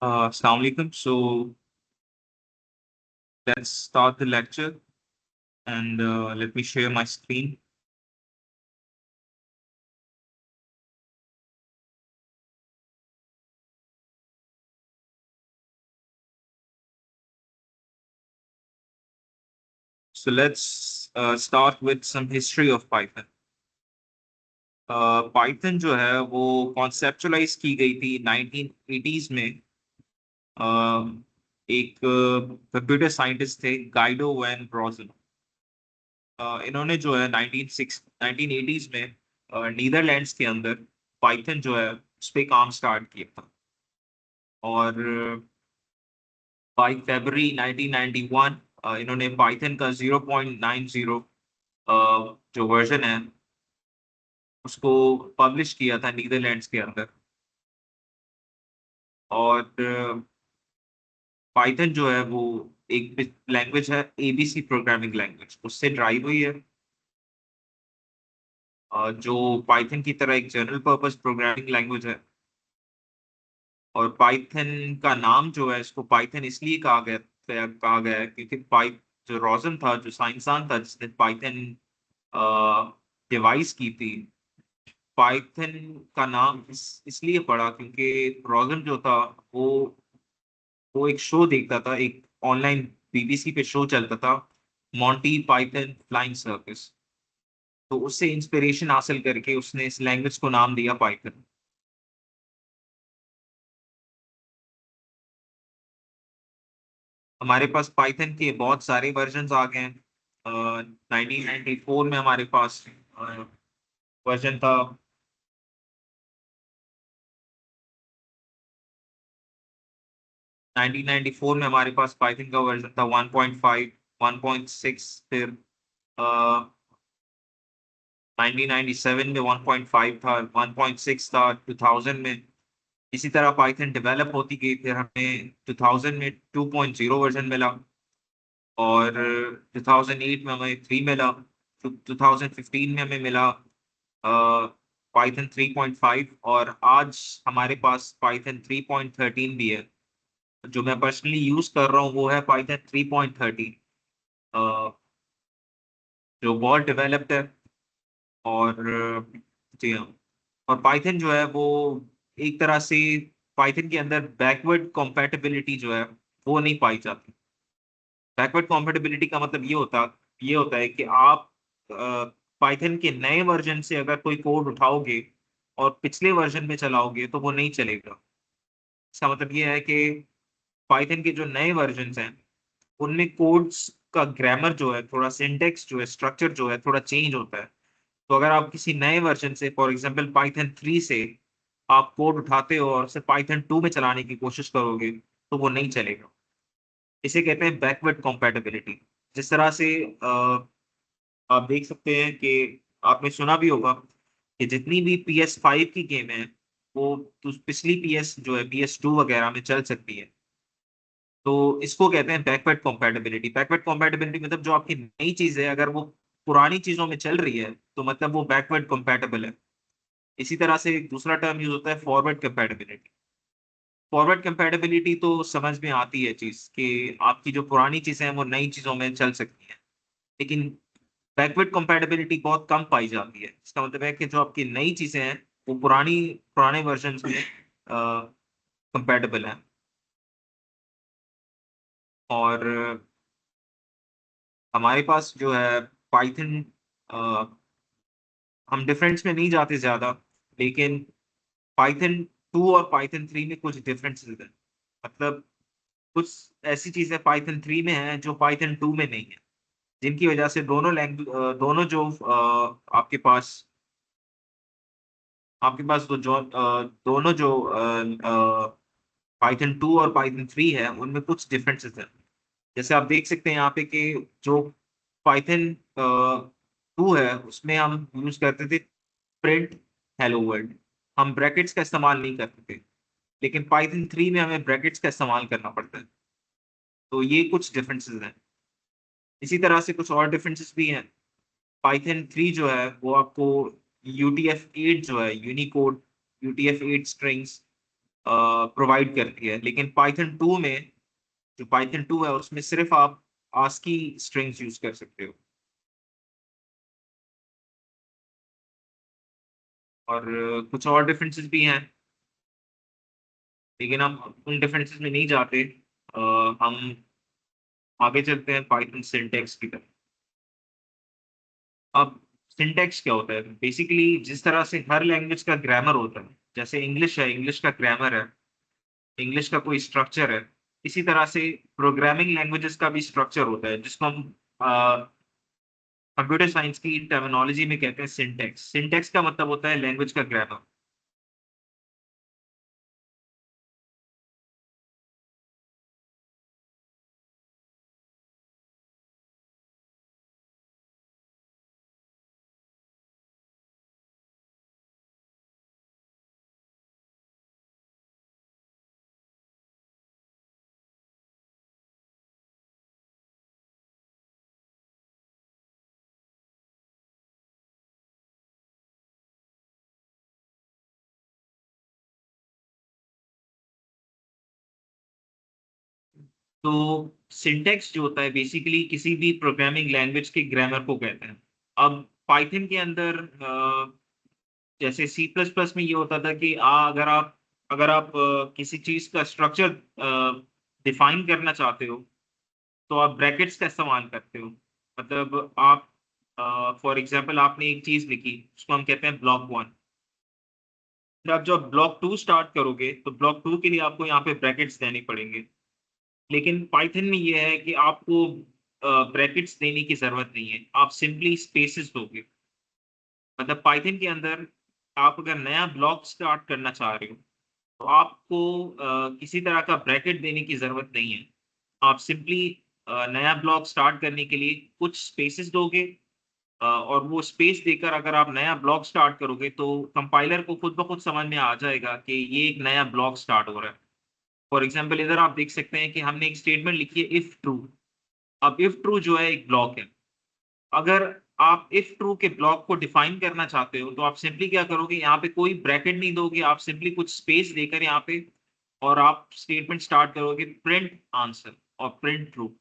Assalamu alaikum. So let's start the lecture and let me share my screen. So let's start with some history of Python. Python जो है वो conceptualise की गई थी 1980s में। uh, एक computer scientist थे गाइडो वैन ब्रॉजन। इन्होंने जो है 1980s में नीदरलैंड्स के अंदर पाइथन जो है उस पर काम स्टार्ट किया था। और बाई फरवरी 1991 इन्होंने पाइथन का 0.90 जो वर्जन है उसको पब्लिश किया था नीदरलैंड्स के अंदर। और पाइथन जो है वो एक लैंग्वेज है, एबीसी प्रोग्रामिंग लैंग्वेज, उससे ड्राइव हुई है। जो पाइथन की तरह एक जनरल पर्पस प्रोग्रामिंग लैंग्वेज है। और पाइथन का नाम जो है, इसको पाइथन इसलिए कहा गया है क्योंकि पाइप जो रोजन था, जो साइंसदान था जिसने पाइथन डिवाइस की थी, पाइथन का नाम इसलिए पड़ा क्योंकि रोजन जो था वो वो एक शो देखता था, एक ऑनलाइन बीबीसी पे शो चलता था, मॉन्टी पाइथन फ्लाइंग सर्कस। तो उससे इंस्पिरेशन हासिल करके उसने इस लैंग्वेज को नाम दिया पाइथन। हमारे पास पाइथन के बहुत सारे वर्जन आ गए हैं। 1994 में हमारे पास वर्जन था। 1994 में हमारे पास पाइथन का वर्जन था 1.5, 1.6, फिर 1997 में 1.5 था, 1.6 था 2000 में। इसी तरह पाइथन डेवलप होती गई, फिर हमें 2000 में 2.0 वर्जन मिला। और 2008 में हमें 3 मिला। 2015 में हमें मिला पाइथन 3.5। और आज हमारे पास पाइथन 3.13 भी है। जो मैं पर्सनली यूज कर रहा हूँ वो है पाइथन 3.13, जो बहुत डेवलप्ड है। और जी हाँ। और पाइथन जो है वो एक तरह से पाइथन के अंदर बैकवर्ड compatibility जो है वो नहीं पाई जाती। बैकवर्ड compatibility का मतलब ये होता है कि आप पाइथन के नए वर्जन से अगर कोई कोड उठाओगे और पिछले वर्जन में चलाओगे तो वो नहीं चलेगा। इसका मतलब ये है कि पाइथन के जो नए वर्जन हैं उनमें कोड्स का ग्रामर जो है, थोड़ा सिंटेक्स जो है, स्ट्रक्चर जो है थोड़ा चेंज होता है। तो अगर आप किसी नए वर्जन से, फॉर एग्जांपल पाइथन 3 से आप कोड उठाते हो और उसे पाइथन 2 में चलाने की कोशिश करोगे तो वो नहीं चलेगा। इसे कहते हैं बैकवर्ड compatibility। जिस तरह से आप देख सकते हैं कि आपने सुना भी होगा कि जितनी भी PS5 की गेम है वो तो पिछली PS जो है PS2 वगैरह में चल सकती है। तो इसको कहते हैं बैकवर्ड compatibility। बैकवर्ड compatibility मतलब जो आपकी नई चीज है अगर वो पुरानी चीजों में चल रही है तो मतलब वो बैकवर्ड compatible है। इसी तरह से एक दूसरा टर्म यूज होता है फॉरवर्ड कंपैटिबिलिटी। फॉरवर्ड कंपैटिबिलिटी तो समझ में आती है चीज कि आपकी जो पुरानी चीजें हैं वो नई चीजों में चल सकती हैं। लेकिन बैकवर्ड कंपैटिबिलिटी बहुत कम पाई जाती है। इसका मतलब है कि जो आपकी नई चीजें हैं वो पुराने वर्जन में कंपैटिबल हैं। और हमारे पास जो है पाइथन, हम डिफरेंस में नहीं जाते ज्यादा, लेकिन पाइथन 2 और पाइथन 3 में कुछ डिफरेंसेस हैं। मतलब कुछ ऐसी चीजें पाइथन 3 में हैं जो पाइथन 2 में नहीं है, जिनकी वजह से दोनों जो आपके पास दोनों जो पाइथन 2 और पाइथन 3 है उनमें कुछ डिफरेंसेस हैं। जैसे आप देख सकते हैं यहाँ पे कि जो पाइथन 2 है उसमें हम यूज करते थे प्रिंट हेलो वर्ल्ड, हम ब्रैकेट्स का इस्तेमाल नहीं करते थे। लेकिन पाइथन 3 में हमें ब्रैकेट्स का इस्तेमाल करना पड़ता है। तो ये कुछ डिफरेंसेस हैं। इसी तरह से कुछ और डिफरेंसेस भी हैं। पाइथन 3 जो है वो आपको UTF-8 जो है यूनिकोड UTF-8 स्ट्रिंग्स प्रोवाइड करती है, लेकिन पाइथन 2 में, जो पाइथन 2 है उसमें सिर्फ आप आस्की स्ट्रिंग्स यूज कर सकते हो। और कुछ और डिफरेंसेस भी हैं, लेकिन हम उन डिफरेंसेस में नहीं जाते। हम आगे चलते हैं पाइथन सिंटैक्स की तरफ। अब सिंटैक्स क्या होता है? बेसिकली जिस तरह से हर लैंग्वेज का ग्रामर होता है, जैसे इंग्लिश है, इंग्लिश का ग्रामर है, इंग्लिश का कोई स्ट्रक्चर है, इसी तरह से प्रोग्रामिंग लैंग्वेजेस का भी स्ट्रक्चर होता है, जिसको हम कंप्यूटर साइंस की टर्मिनोलॉजी में कहते हैं सिंटैक्स। सिंटैक्स का मतलब होता है लैंग्वेज का ग्रामर। तो सिंटैक्स जो होता है बेसिकली किसी भी प्रोग्रामिंग लैंग्वेज के ग्रामर को कहते हैं। अब पाइथन के अंदर जैसे सी प्लस प्लस में ये होता था कि अगर आप किसी चीज का स्ट्रक्चर डिफाइन करना चाहते हो तो आप ब्रैकेट्स का इस्तेमाल करते हो। मतलब आप फॉर एग्जांपल आपने एक चीज लिखी, उसको हम कहते हैं ब्लॉक 1। फिर आप जब ब्लॉक 2 स्टार्ट करोगे तो ब्लॉक 2 के लिए आपको यहाँ पे ब्रैकेट्स देने पड़ेंगे। लेकिन पाइथन में ये है कि आपको ब्रैकेट्स देने की जरूरत नहीं है, आप सिंपली स्पेसेस दोगे। मतलब पाइथन के अंदर आप अगर नया ब्लॉक स्टार्ट करना चाह रहे हो तो आपको किसी तरह का ब्रैकेट देने की जरूरत नहीं है। आप सिंपली नया ब्लॉक स्टार्ट करने के लिए कुछ स्पेसेस दोगे, और वो स्पेस देकर अगर आप नया ब्लॉक स्टार्ट करोगे तो कंपाइलर को खुद ब खुद समझ में आ जाएगा कि ये एक नया ब्लॉक स्टार्ट हो रहा है। फॉर एग्जाम्पल इधर आप देख सकते हैं कि हमने एक स्टेटमेंट लिखी है इफ ट्रू। अब इफ ट्रू जो है एक ब्लॉक है। अगर आप इफ ट्रू के ब्लॉक को डिफाइन करना चाहते हो तो आप सिंपली क्या करोगे, यहाँ पे कोई ब्रैकेट नहीं दोगे, आप सिंपली कुछ स्पेस देकर यहाँ पे और आप स्टेटमेंट स्टार्ट करोगे प्रिंट आंसर और प्रिंट ट्रू।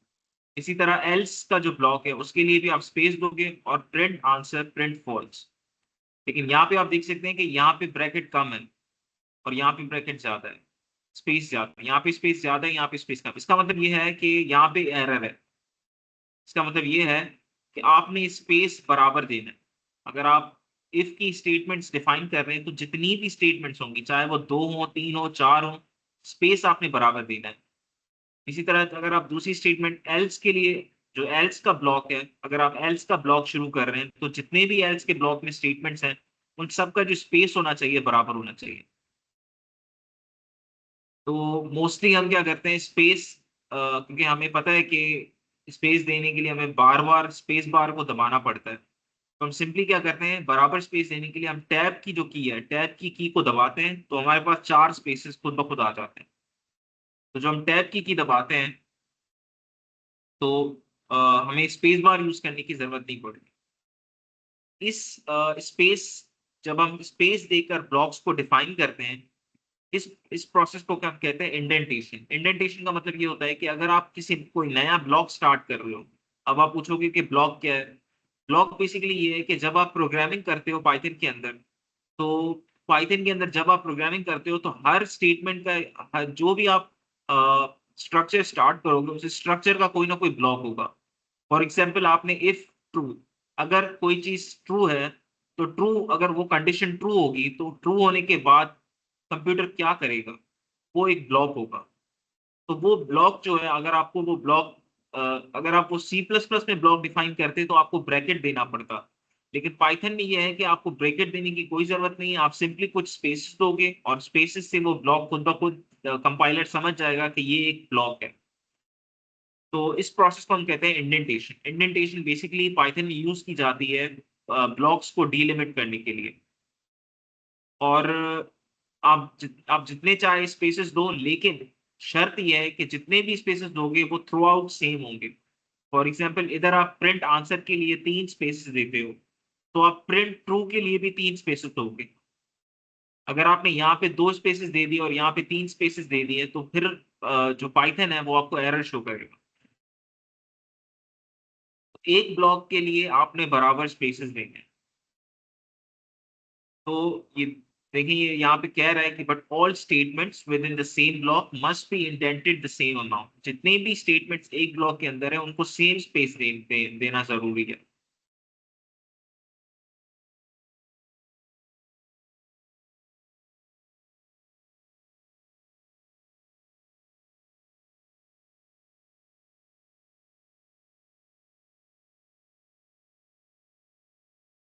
इसी तरह एल्स का जो ब्लॉक है उसके लिए भी आप स्पेस दोगे और प्रिंट आंसर प्रिंट फॉल्स। लेकिन यहाँ पे आप देख सकते हैं कि यहाँ पे ब्रैकेट कम है और यहाँ पे ब्रैकेट ज्यादा है, स्पेस ज्यादा है। यहाँ पे स्पेस ज्यादा है, यहाँ पे स्पेस कम। इसका मतलब ये है कि यहाँ पे एरर है। इसका मतलब ये है कि आपने स्पेस बराबर देना है। अगर आप इफ की स्टेटमेंट्स डिफाइन कर रहे हैं तो जितनी भी स्टेटमेंट्स होंगी, चाहे वो 2 हो, 3 हो, 4 हो, स्पेस आपने बराबर देना है। इसी तरह अगर आप दूसरी स्टेटमेंट एल्स के लिए, जो एल्स का ब्लॉक है, अगर आप एल्स का ब्लॉक शुरू कर रहे हैं तो जितने भी एल्स के ब्लॉक में स्टेटमेंट्स हैं उन सबका जो स्पेस होना चाहिए बराबर होना चाहिए। तो मोस्टली हम क्या करते हैं स्पेस, क्योंकि हमें पता है कि स्पेस देने के लिए हमें बार बार स्पेस बार को दबाना पड़ता है, तो हम सिंपली क्या करते हैं बराबर स्पेस देने के लिए हम टैब की जो की है, टैब की को दबाते हैं तो हमारे पास 4 स्पेसेस खुद ब खुद आ जाते हैं। तो जो हम टैब की दबाते हैं तो अ, हमें स्पेस बार यूज करने की जरूरत नहीं पड़ती। इस स्पेस, जब हम स्पेस देकर ब्लॉक्स को डिफाइन करते हैं, इस प्रोसेस को क्या कहते हैं, इंडेंटेशन। इंडेंटेशन का मतलब ये होता है कि अगर आप किसी कोई नया ब्लॉक स्टार्ट कर रहे हो, अब आप पूछोगे कि ब्लॉक क्या है। ब्लॉक बेसिकली ये है कि जब आप प्रोग्रामिंग करते हो पाइथन के अंदर, तो पाइथन के अंदर जब आप प्रोग्रामिंग करते हो तो हर स्टेटमेंट का जो भी आप स्ट्रक्चर स्टार्ट करोगे उस स्ट्रक्चर का कोई ना कोई ब्लॉक होगा। फॉर एग्जाम्पल आपने इफ ट्रू, अगर कोई चीज ट्रू है तो ट्रू, अगर वो कंडीशन ट्रू होगी तो ट्रू होने के बाद कंप्यूटर क्या करेगा, वो एक ब्लॉक होगा। तो वो ब्लॉक जो है, अगर आपको वो ब्लॉक, अगर आप वो सी प्लस प्लस में ब्लॉक डिफाइन करते तो आपको ब्रैकेट देना पड़ता। लेकिन पाइथन में ये है कि आपको ब्रैकेट देने की कोई जरूरत नहीं है, आप सिंपली कुछ स्पेसेस दोगे और स्पेसेस से वो ब्लॉक खुद ब खुद कंपाइलर समझ जाएगा कि ये एक ब्लॉक है। तो इस प्रोसेस को हम कहते हैं इंडेंटेशन। इंडेंटेशन बेसिकली पाइथन में यूज की जाती है ब्लॉक्स को डीलिमिट करने के लिए। और आप जितने चाहे स्पेसेस दो, लेकिन शर्त यह है कि जितने भी स्पेसेस दोगे वो थ्रू आउट सेम होंगे। फॉर एग्जाम्पल इधर आप प्रिंट आंसर के लिए 3 स्पेसेस देते हो, तो आप प्रिंट ट्रू के लिए भी 3 स्पेसेस दोगे। अगर आपने यहाँ पे 2 स्पेसेस दे दिए और यहाँ पे 3 स्पेसेस दे दिए तो फिर जो पाइथन है वो आपको एरर शो करेगा। एक ब्लॉक के लिए आपने बराबर स्पेसेस देने हैं। तो ये देखिए ये यहाँ पे कह रहा है कि but all statements with in the same block must be indented the same amount. जितने भी स्टेटमेंट्स एक ब्लॉक के अंदर है उनको सेम स्पेस देना जरूरी है।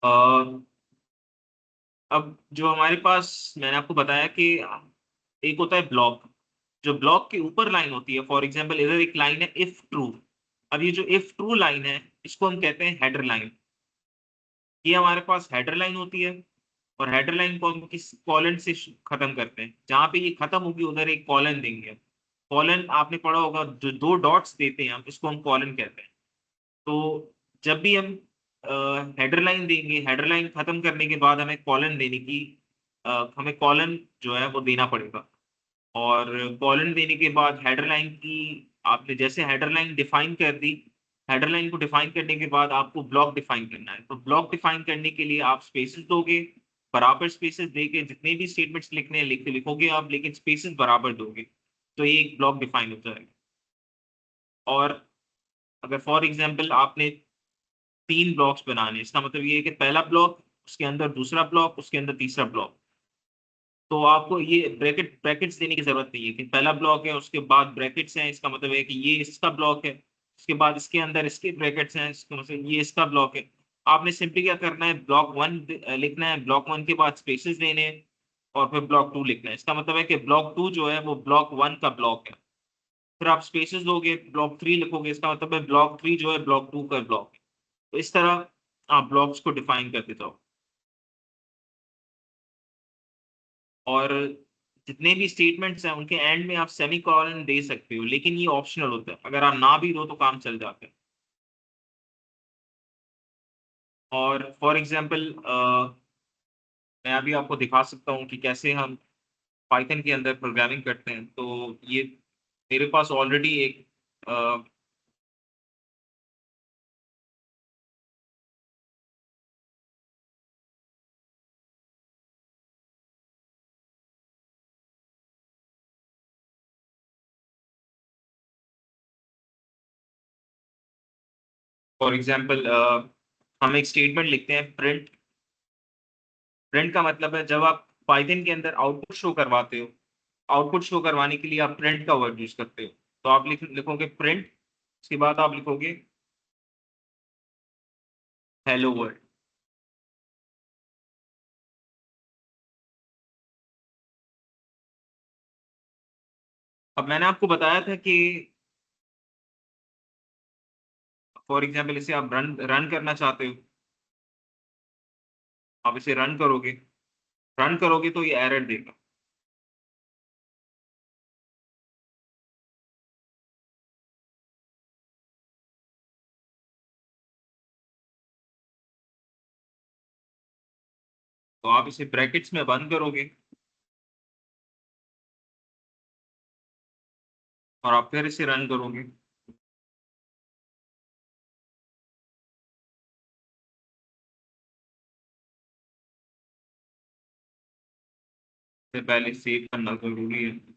अ, अब जो हमारे पास मैंने आपको बताया कि एक होता है ब्लॉक, जो ब्लॉक के ऊपर लाइन होती है। फॉर एग्जांपल इधर एक लाइन है इफ ट्रू। अब ये जो इफ ट्रू लाइन है इसको हम कहते हैं हेडर लाइन। ये हमारे पास हेडर लाइन होती है और हेडर लाइन को हम किस कॉलन से खत्म करते हैं। जहां पे ये खत्म होगी उधर एक कॉलन देंगे। कॉलन आपने पढ़ा होगा, जो 2 डॉट्स देते हैं हम इसको हम कॉलन कहते हैं। तो जब भी हम हेडर लाइन देंगे, हेडर लाइन खत्म करने के बाद हमें कॉलन देने की हमें कॉलन जो है वो देना पड़ेगा। और कॉलन देने के बाद हेडर लाइन की आपने जैसे हेडर लाइन डिफाइन कर दी, हेडर लाइन को डिफाइन करने के बाद आपको ब्लॉक डिफाइन करना है। तो ब्लॉक डिफाइन करने के लिए आप स्पेसेस दोगे, बराबर स्पेसेस देके जितने भी स्टेटमेंट्स लिखने हैं लिखोगे आप, लेकिन स्पेसेस बराबर दोगे तो ये एक ब्लॉक डिफाइन हो जाएगा। और अगर फॉर एग्जाम्पल आपने 3 ब्लॉक्स बनाने, इसका मतलब ये है कि पहला ब्लॉक, उसके अंदर दूसरा ब्लॉक, उसके अंदर तीसरा ब्लॉक। तो आपको ये ब्रैकेट्स देने की जरूरत नहीं है कि पहला ब्लॉक है उसके बाद ब्रैकेट्स हैं, इसका मतलब है कि ये इसका ब्लॉक है। उसके बाद इसके अंदर इसके ब्रैकेट्स हैं, इसका मतलब ये इसका ब्लॉक है। आपने सिंपली क्या करना है, ब्लॉक 1 लिखना है, ब्लॉक 1 के बाद स्पेसेस देने हैं और फिर ब्लॉक 2 लिखना है। इसका मतलब है कि ब्लॉक 2 जो है वो ब्लॉक 1 का ब्लॉक है। फिर आप स्पेसेस दोगे, ब्लॉक 3 लिखोगे, इसका मतलब है ब्लॉक 3 जो है ब्लॉक 2 का ब्लॉक है। तो इस तरह आप ब्लॉक्स को डिफाइन करते जाओ। और जितने भी स्टेटमेंट्स हैं उनके एंड में आप सेमी कॉलन दे सकते हो, लेकिन ये ऑप्शनल होता है। अगर आप ना भी दो तो काम चल जाता है। और फॉर एग्जांपल मैं अभी आपको दिखा सकता हूँ कि कैसे हम पाइथन के अंदर प्रोग्रामिंग करते हैं। तो ये मेरे पास ऑलरेडी एक फॉर एग्जांपल हम एक स्टेटमेंट लिखते हैं प्रिंट। प्रिंट का मतलब है जब आप पाइथन के अंदर आउटपुट शो करवाते हो, आउटपुट शो करवाने के लिए आप प्रिंट का वर्ड यूज करते हो। तो आप लिखोगे प्रिंट, उसके बाद आप लिखोगे हेलो वर्ल्ड। अब मैंने आपको बताया था कि फॉर एग्जाम्पल इसे आप रन रन करना चाहते हो, आप इसे रन करोगे तो ये एरर देगा। तो आप इसे ब्रैकेट्स में बंद करोगे और आप फिर इसे रन करोगे। इससे पहले सेव करना जरूरी है।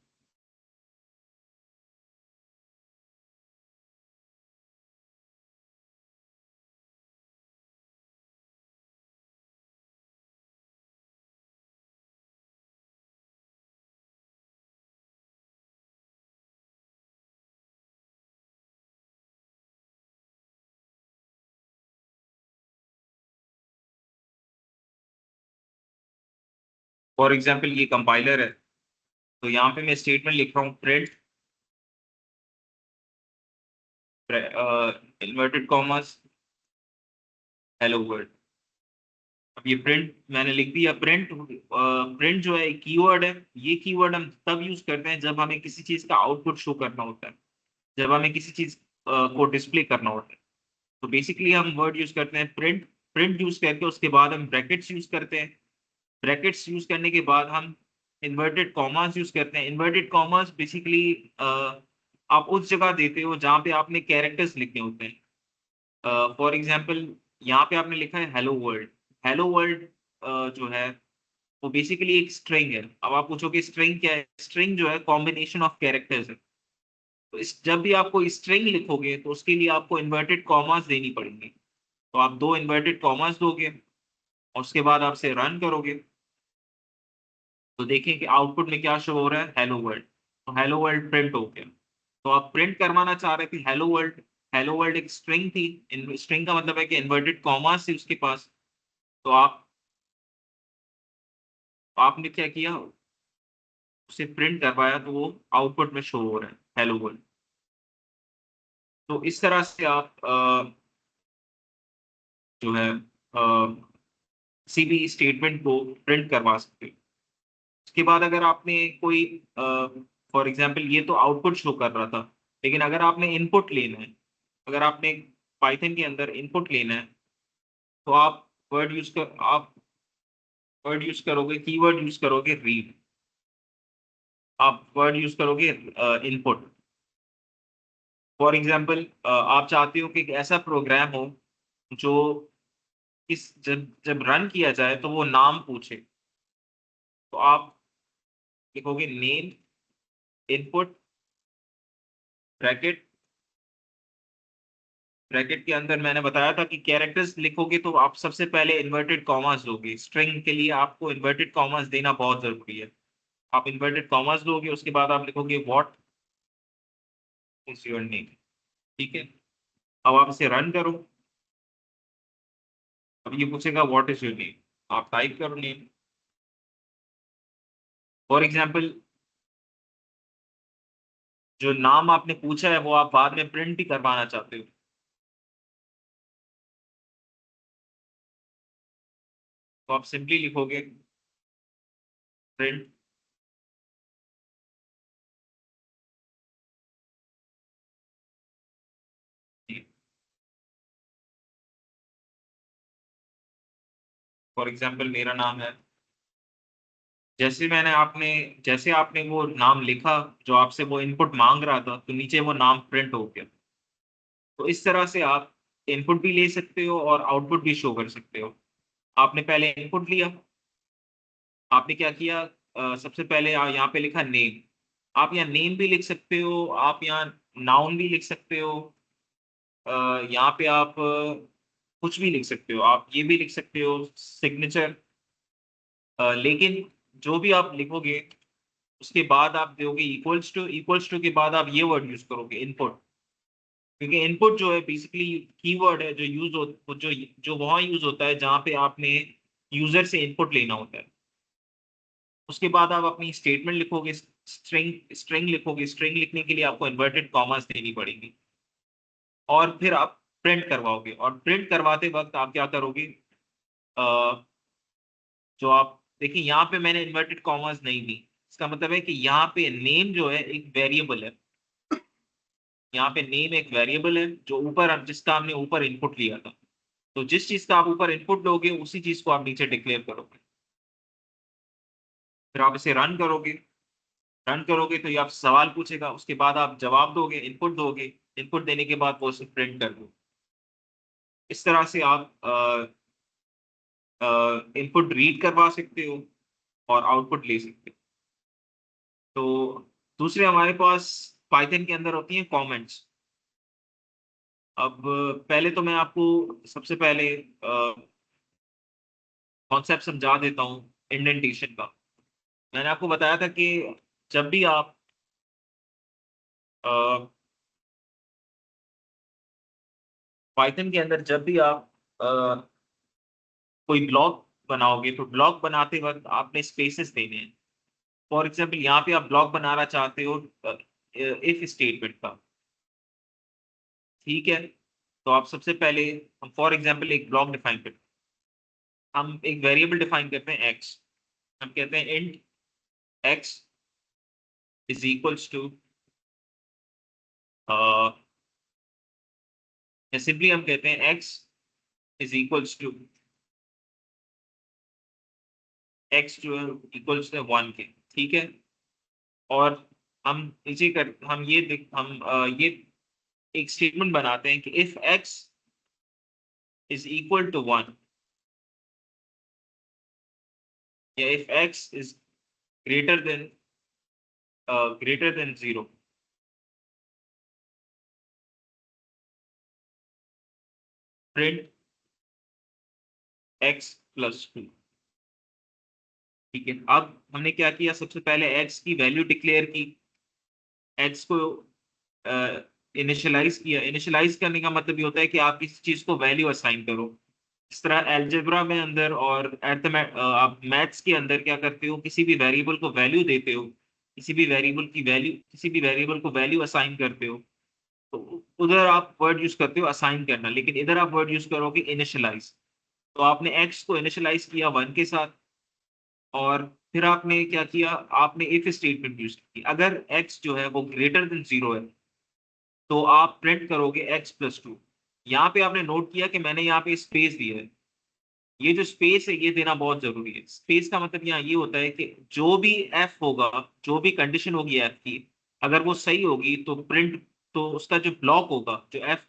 फॉर एग्जाम्पल ये कंपाइलर है, तो यहाँ पे मैं स्टेटमेंट लिख रहा हूँ print inverted commas hello world. अब ये प्रिंट मैंने लिख दिया। प्रिंट जो है एक कीवर्ड है। ये कीवर्ड हम तब यूज करते हैं जब हमें किसी चीज का आउटपुट शो करना होता है, जब हमें किसी चीज को डिस्प्ले करना होता है। तो बेसिकली हम वर्ड यूज करते हैं प्रिंट। प्रिंट यूज करके उसके बाद हम ब्रैकेट्स यूज करते हैं। ब्रैकेट्स यूज करने के बाद हम इन्वर्टेड कॉमास यूज करते हैं। इन्वर्टेड कॉमास बेसिकली आप उस जगह देते हो जहाँ पे आपने कैरेक्टर्स लिखे होते हैं। फॉर एग्जाम्पल यहाँ पे आपने लिखा है हेलो वर्ल्ड। हेलो वर्ल्ड जो है वो बेसिकली एक स्ट्रिंग है। अब आप पूछोगे स्ट्रिंग क्या है? स्ट्रिंग जो है कॉम्बिनेशन ऑफ कैरेक्टर्स है। तो इस जब भी आपको स्ट्रिंग लिखोगे तो उसके लिए आपको इन्वर्टेड कॉमास देनी पड़ेंगी। तो आप दो इन्वर्टेड कॉमास दोगे और उसके बाद आप से रन करोगे तो देखें कि आउटपुट में क्या शो हो रहा है, हेलो वर्ल्ड। तो हेलो वर्ल्ड प्रिंट हो गया। तो आप प्रिंट करवाना चाह रहे थे हेलो वर्ल्ड। हेलो वर्ल्ड एक स्ट्रिंग थी। स्ट्रिंग का मतलब है कि इन्वर्टेड कॉमास थी उसके पास। तो आपने क्या किया, उसे प्रिंट करवाया तो वो आउटपुट में शो हो रहा है हेलो वर्ल्ड। तो इस तरह से आप जो है किसी भी स्टेटमेंट को प्रिंट करवा सकते हो। उसके बाद अगर आपने कोई फॉर एग्जांपल ये तो आउटपुट शो कर रहा था, लेकिन अगर आपने इनपुट लेना है, अगर आपने पाइथन के अंदर इनपुट लेना है तो आप वर्ड यूज करोगे, कीवर्ड यूज करोगे रीड। आप वर्ड यूज करोगे इनपुट। फॉर एग्जांपल आप चाहते हो कि एक ऐसा प्रोग्राम हो जो इस जब जब रन किया जाए तो वो नाम पूछे। तो आप लिखोगे नेम इनपुट ब्रैकेट। ब्रैकेट के अंदर मैंने बताया था कि कैरेक्टर्स लिखोगे तो आप सबसे पहले इन्वर्टेड कॉमास दोगे। स्ट्रिंग के लिए आपको इन्वर्टेड कॉमास देना बहुत जरूरी है। आप इन्वर्टेड कॉमास दोगे, उसके बाद आप लिखोगे व्हाट इज योर नेम। ठीक है। अब आप इसे रन करो। अब ये पूछेगा व्हाट इज योर नेम, आप टाइप करो नेम। फॉर एग्जाम्पल जो नाम आपने पूछा है वो आप बाद में प्रिंट भी करवाना चाहते हो तो आप सिंपली लिखोगे प्रिंट। फॉर एग्जाम्पल मेरा नाम है, जैसे आपने वो नाम लिखा जो आपसे वो इनपुट मांग रहा था तो नीचे वो नाम प्रिंट हो गया। तो इस तरह से आप इनपुट भी ले सकते हो और आउटपुट भी शो कर सकते हो। आपने पहले इनपुट लिया, आपने क्या किया, सबसे पहले यहाँ पे लिखा नेम। आप यहाँ नेम भी लिख सकते हो, आप यहाँ नाउन भी लिख सकते हो। अ, यहाँ पे आप कुछ भी लिख सकते हो, आप ये भी लिख सकते हो सिग्नेचर। लेकिन जो भी आप लिखोगे उसके बाद आप दोगे इक्वल्स टू के बाद आप ये वर्ड यूज करोगे इनपुट। क्योंकि इनपुट जो है बेसिकली कीवर्ड है जो जो वहां यूज होता है जहां पे आपने यूजर से इनपुट लेना होता है। उसके बाद आप अपनी स्टेटमेंट लिखोगे, स्ट्रिंग लिखोगे। स्ट्रिंग लिखने के लिए आपको इन्वर्टेड कॉमास देनी पड़ेगी और फिर आप प्रिंट करवाओगे। और प्रिंट करवाते वक्त आप क्या करोगे, जो आप देखिए यहाँ पे मैंने इन्वर्टेड कॉमास नहीं दी। इसका मतलब है कि यहाँ पे नेम जो है एक वेरिएबल है। यहाँ पे नेम एक वेरिएबल है जो ऊपर जिसका हमने ऊपर इनपुट लिया था। तो जिस चीज का आप ऊपर इनपुट लोगे उसी चीज को आप नीचे डिक्लेयर करोगे। फिर आप इसे रन करोगे। रन करोगे तो ये आप सवाल पूछेगा, उसके बाद आप जवाब दोगे, इनपुट दोगे। इनपुट देने के बाद वो उसे प्रिंट कर दो। इस तरह से आप इनपुट रीड करवा सकते हो और आउटपुट ले सकते हो। तो दूसरे हमारे पास पाइथन के अंदर होती हैं कमेंट्स। अब पहले तो मैं आपको सबसे पहले कॉन्सेप्ट समझा देता हूँ इंडेंटेशन का। मैंने आपको बताया था कि जब भी आप पाइथन के अंदर जब भी आप अ, कोई ब्लॉक बनाओगे तो ब्लॉक बनाते वक्त आपने स्पेसेस देने हैं। फॉर एग्जाम्पल यहाँ पे आप ब्लॉक बनाना चाहते हो इफ स्टेटमेंट का। ठीक है। तो आप सबसे पहले हम फॉर एग्जाम्पल एक ब्लॉक डिफाइन करते हैं। हम एक वेरिएबल डिफाइन करते हैं एक्स। हम कहते हैं int x is equals to, या सिंपली हम कहते हैं x is equals to x जो है इक्वल टू 1 के, ठीक है। और हम ये एक स्टेटमेंट बनाते हैं कि if x is equal to 1 या if x is greater than greater than 0, print x plus 2। ठीक है, अब हमने क्या किया, सबसे पहले x की वैल्यू डिक्लेयर की, x को इनिशियलाइज किया। इनिशियलाइज करने का मतलब ये होता है कि आप किसी चीज को वैल्यू असाइन करो। इस तरह एलजेब्रा में अंदर और आप मैथ्स के अंदर क्या करते हो, किसी भी वेरिएबल को वैल्यू देते हो, किसी भी वेरिएबल को वैल्यू असाइन करते हो, तो उधर आप वर्ड यूज करते हो असाइन करना, लेकिन इधर आप वर्ड यूज करोगे इनिशियलाइज। तो आपने एक्स को इनिशियलाइज किया 1 के साथ, और फिर आपने क्या किया, आपने इफ स्टेटमेंट यूज की। अगर एक्स जो है वो ग्रेटर देन 0 है, तो आप प्रिंट करोगे x प्लस 2। यहाँ पे आपने नोट किया कि मैंने यहाँ पे स्पेस दिया है। ये जो स्पेस है ये देना बहुत जरूरी है। स्पेस का मतलब यहाँ ये होता है कि जो भी f होगा, जो भी कंडीशन होगी f की, अगर वो सही होगी तो प्रिंट, तो उसका जो ब्लॉक होगा, जो इफ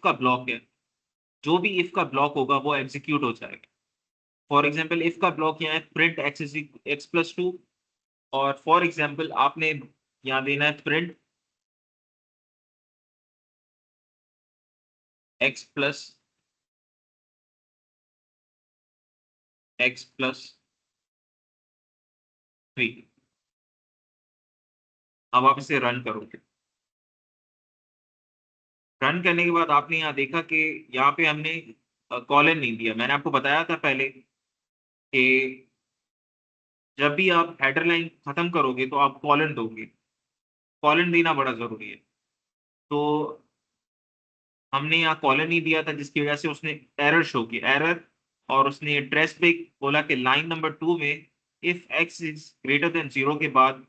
का ब्लॉक है, जो भी इफ का ब्लॉक होगा वो एग्जीक्यूट हो जाएगा। फॉर एग्जाम्पल इफ का ब्लॉक यहाँ है प्रिंट एक्स प्लस 2, और फॉर एग्जाम्पल आपने यहाँ देना है प्रिंट एक्स प्लस 3। अब आप इसे रन करोगे। रन करने के बाद आपने यहाँ देखा कि यहाँ पे हमने कॉलन नहीं दिया। मैंने आपको बताया था पहले कि जब भी आप हेडर लाइन खत्म करोगे तो आप कॉलन दोगे। कॉलन देना बड़ा जरूरी है। तो हमने यहाँ कॉलन नहीं दिया था, जिसकी वजह से उसने एरर शो की, एरर। और उसने ट्रेस पे बोला कि लाइन नंबर 2 में if x is greater than 0 के बाद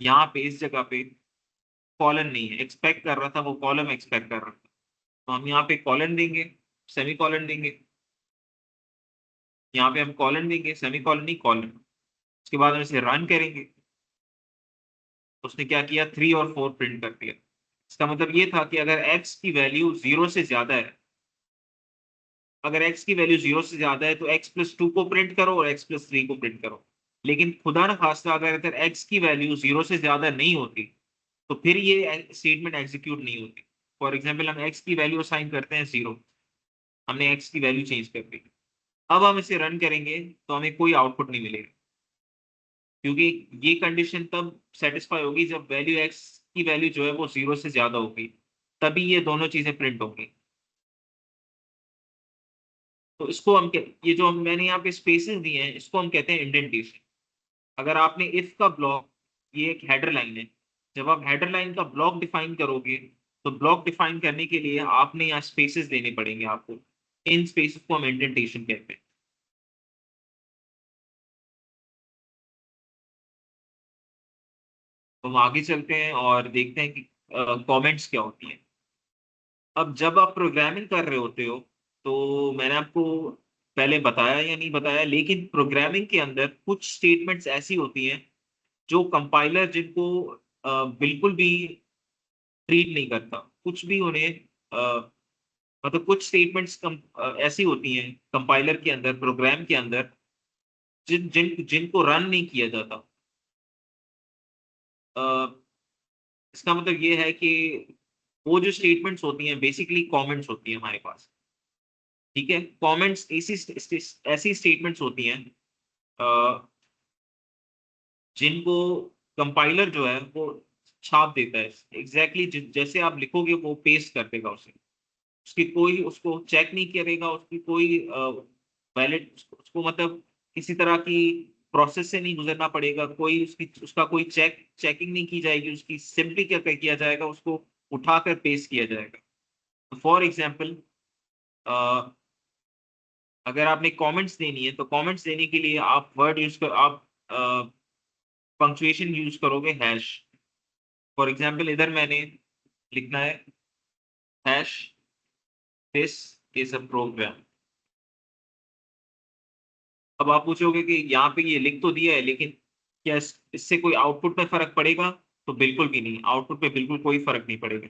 यहाँ पे इस जगह पे कॉलन नहीं है। एक्सपेक्ट कर रहा था, वो कॉलम एक्सपेक्ट कर रहा था। तो हम यहाँ पे कॉलन देंगे, सेमी कॉलन देंगे। यहाँ पे हम कॉलन देंगे, सेमी कॉलन नहीं, कॉलन। उसके बाद हम इसे रन करेंगे। उसने क्या किया, 3 और 4 प्रिंट कर दिया। इसका मतलब ये था कि अगर x की वैल्यू 0 से ज्यादा है, अगर x की वैल्यू 0 से ज्यादा है तो x प्लस 2 को प्रिंट करो और x प्लस 3 को प्रिंट करो। लेकिन खुदा न खास्ता अगर x की वैल्यू 0 से ज्यादा नहीं होती, तो फिर ये स्टेटमेंट एग्जीक्यूट नहीं होती। फॉर एग्जाम्पल हम x की वैल्यू असाइन करते हैं 0, हमने x की वैल्यू चेंज कर दी। अब हम इसे रन करेंगे तो हमें कोई आउटपुट नहीं मिलेगा, क्योंकि ये कंडीशन तब सेटिस्फाई होगी जब वैल्यू एक्स की वैल्यू जो है वो 0 से ज्यादा होगी, तभी ये दोनों चीजें प्रिंट होंगी। तो इसको ये जो मैंने यहाँ पे स्पेसेस दिए हैं, इसको हम कहते हैं इंडेंटेशन। अगर आपने इफ का ब्लॉक, ये एक हेडर लाइन है, जब आप हेडर लाइन का ब्लॉक डिफाइन करोगे, तो ब्लॉक डिफाइन करने के लिए आपने यहाँ स्पेसेस देने पड़ेंगे आपको। इन स्पेसेस को हम इंडेंटेशन कहते हैं। तो हम आगे चलते हैं और देखते हैं कि कमेंट्स क्या होती हैं। अब जब आप प्रोग्रामिंग कर रहे होते हो, तो मैंने आपको पहले बताया या नहीं बताया, लेकिन प्रोग्रामिंग के अंदर कुछ स्टेटमेंट्स ऐसी होती हैं जो कंपाइलर जिनको बिल्कुल भी ट्रीट नहीं करता, कुछ भी उन्हें मतलब कुछ स्टेटमेंट्स ऐसी होती हैं कंपाइलर के अंदर, प्रोग्राम के अंदर, जिनको रन नहीं किया जाता। अ, इसका मतलब ये है कि वो जो स्टेटमेंट्स होती हैं बेसिकली कमेंट्स होती हैं हमारे पास। ठीक है, कमेंट्स ऐसी स्टेटमेंट्स होती हैं अ, जिनको कंपाइलर जो है वो छाप देता है एग्जैक्टली जैसे आप लिखोगे वो पेस्ट कर देगा उसे। उसकी कोई उसको चेक नहीं करेगा, उसकी कोई वैलिड उसको मतलब किसी तरह की प्रोसेस से नहीं गुजरना पड़ेगा, कोई उसका कोई चेकिंग नहीं की जाएगी उसकी। सिंपली क्या किया जाएगा, उसको उठाकर पेस्ट किया जाएगा। फॉर एग्जाम्पल अगर आपने कमेंट्स देनी है, तो कमेंट्स देने के लिए आप पंक्चुएशन यूज करोगे हैश। फॉर एग्जाम्पल इधर मैंने लिखना है hash this is a program. अब आप पूछोगे कि यहाँ पे ये लिख तो दिया है, लेकिन क्या इससे कोई आउटपुट में फर्क पड़ेगा? तो बिल्कुल भी नहीं, आउटपुट पे बिल्कुल कोई फर्क नहीं पड़ेगा,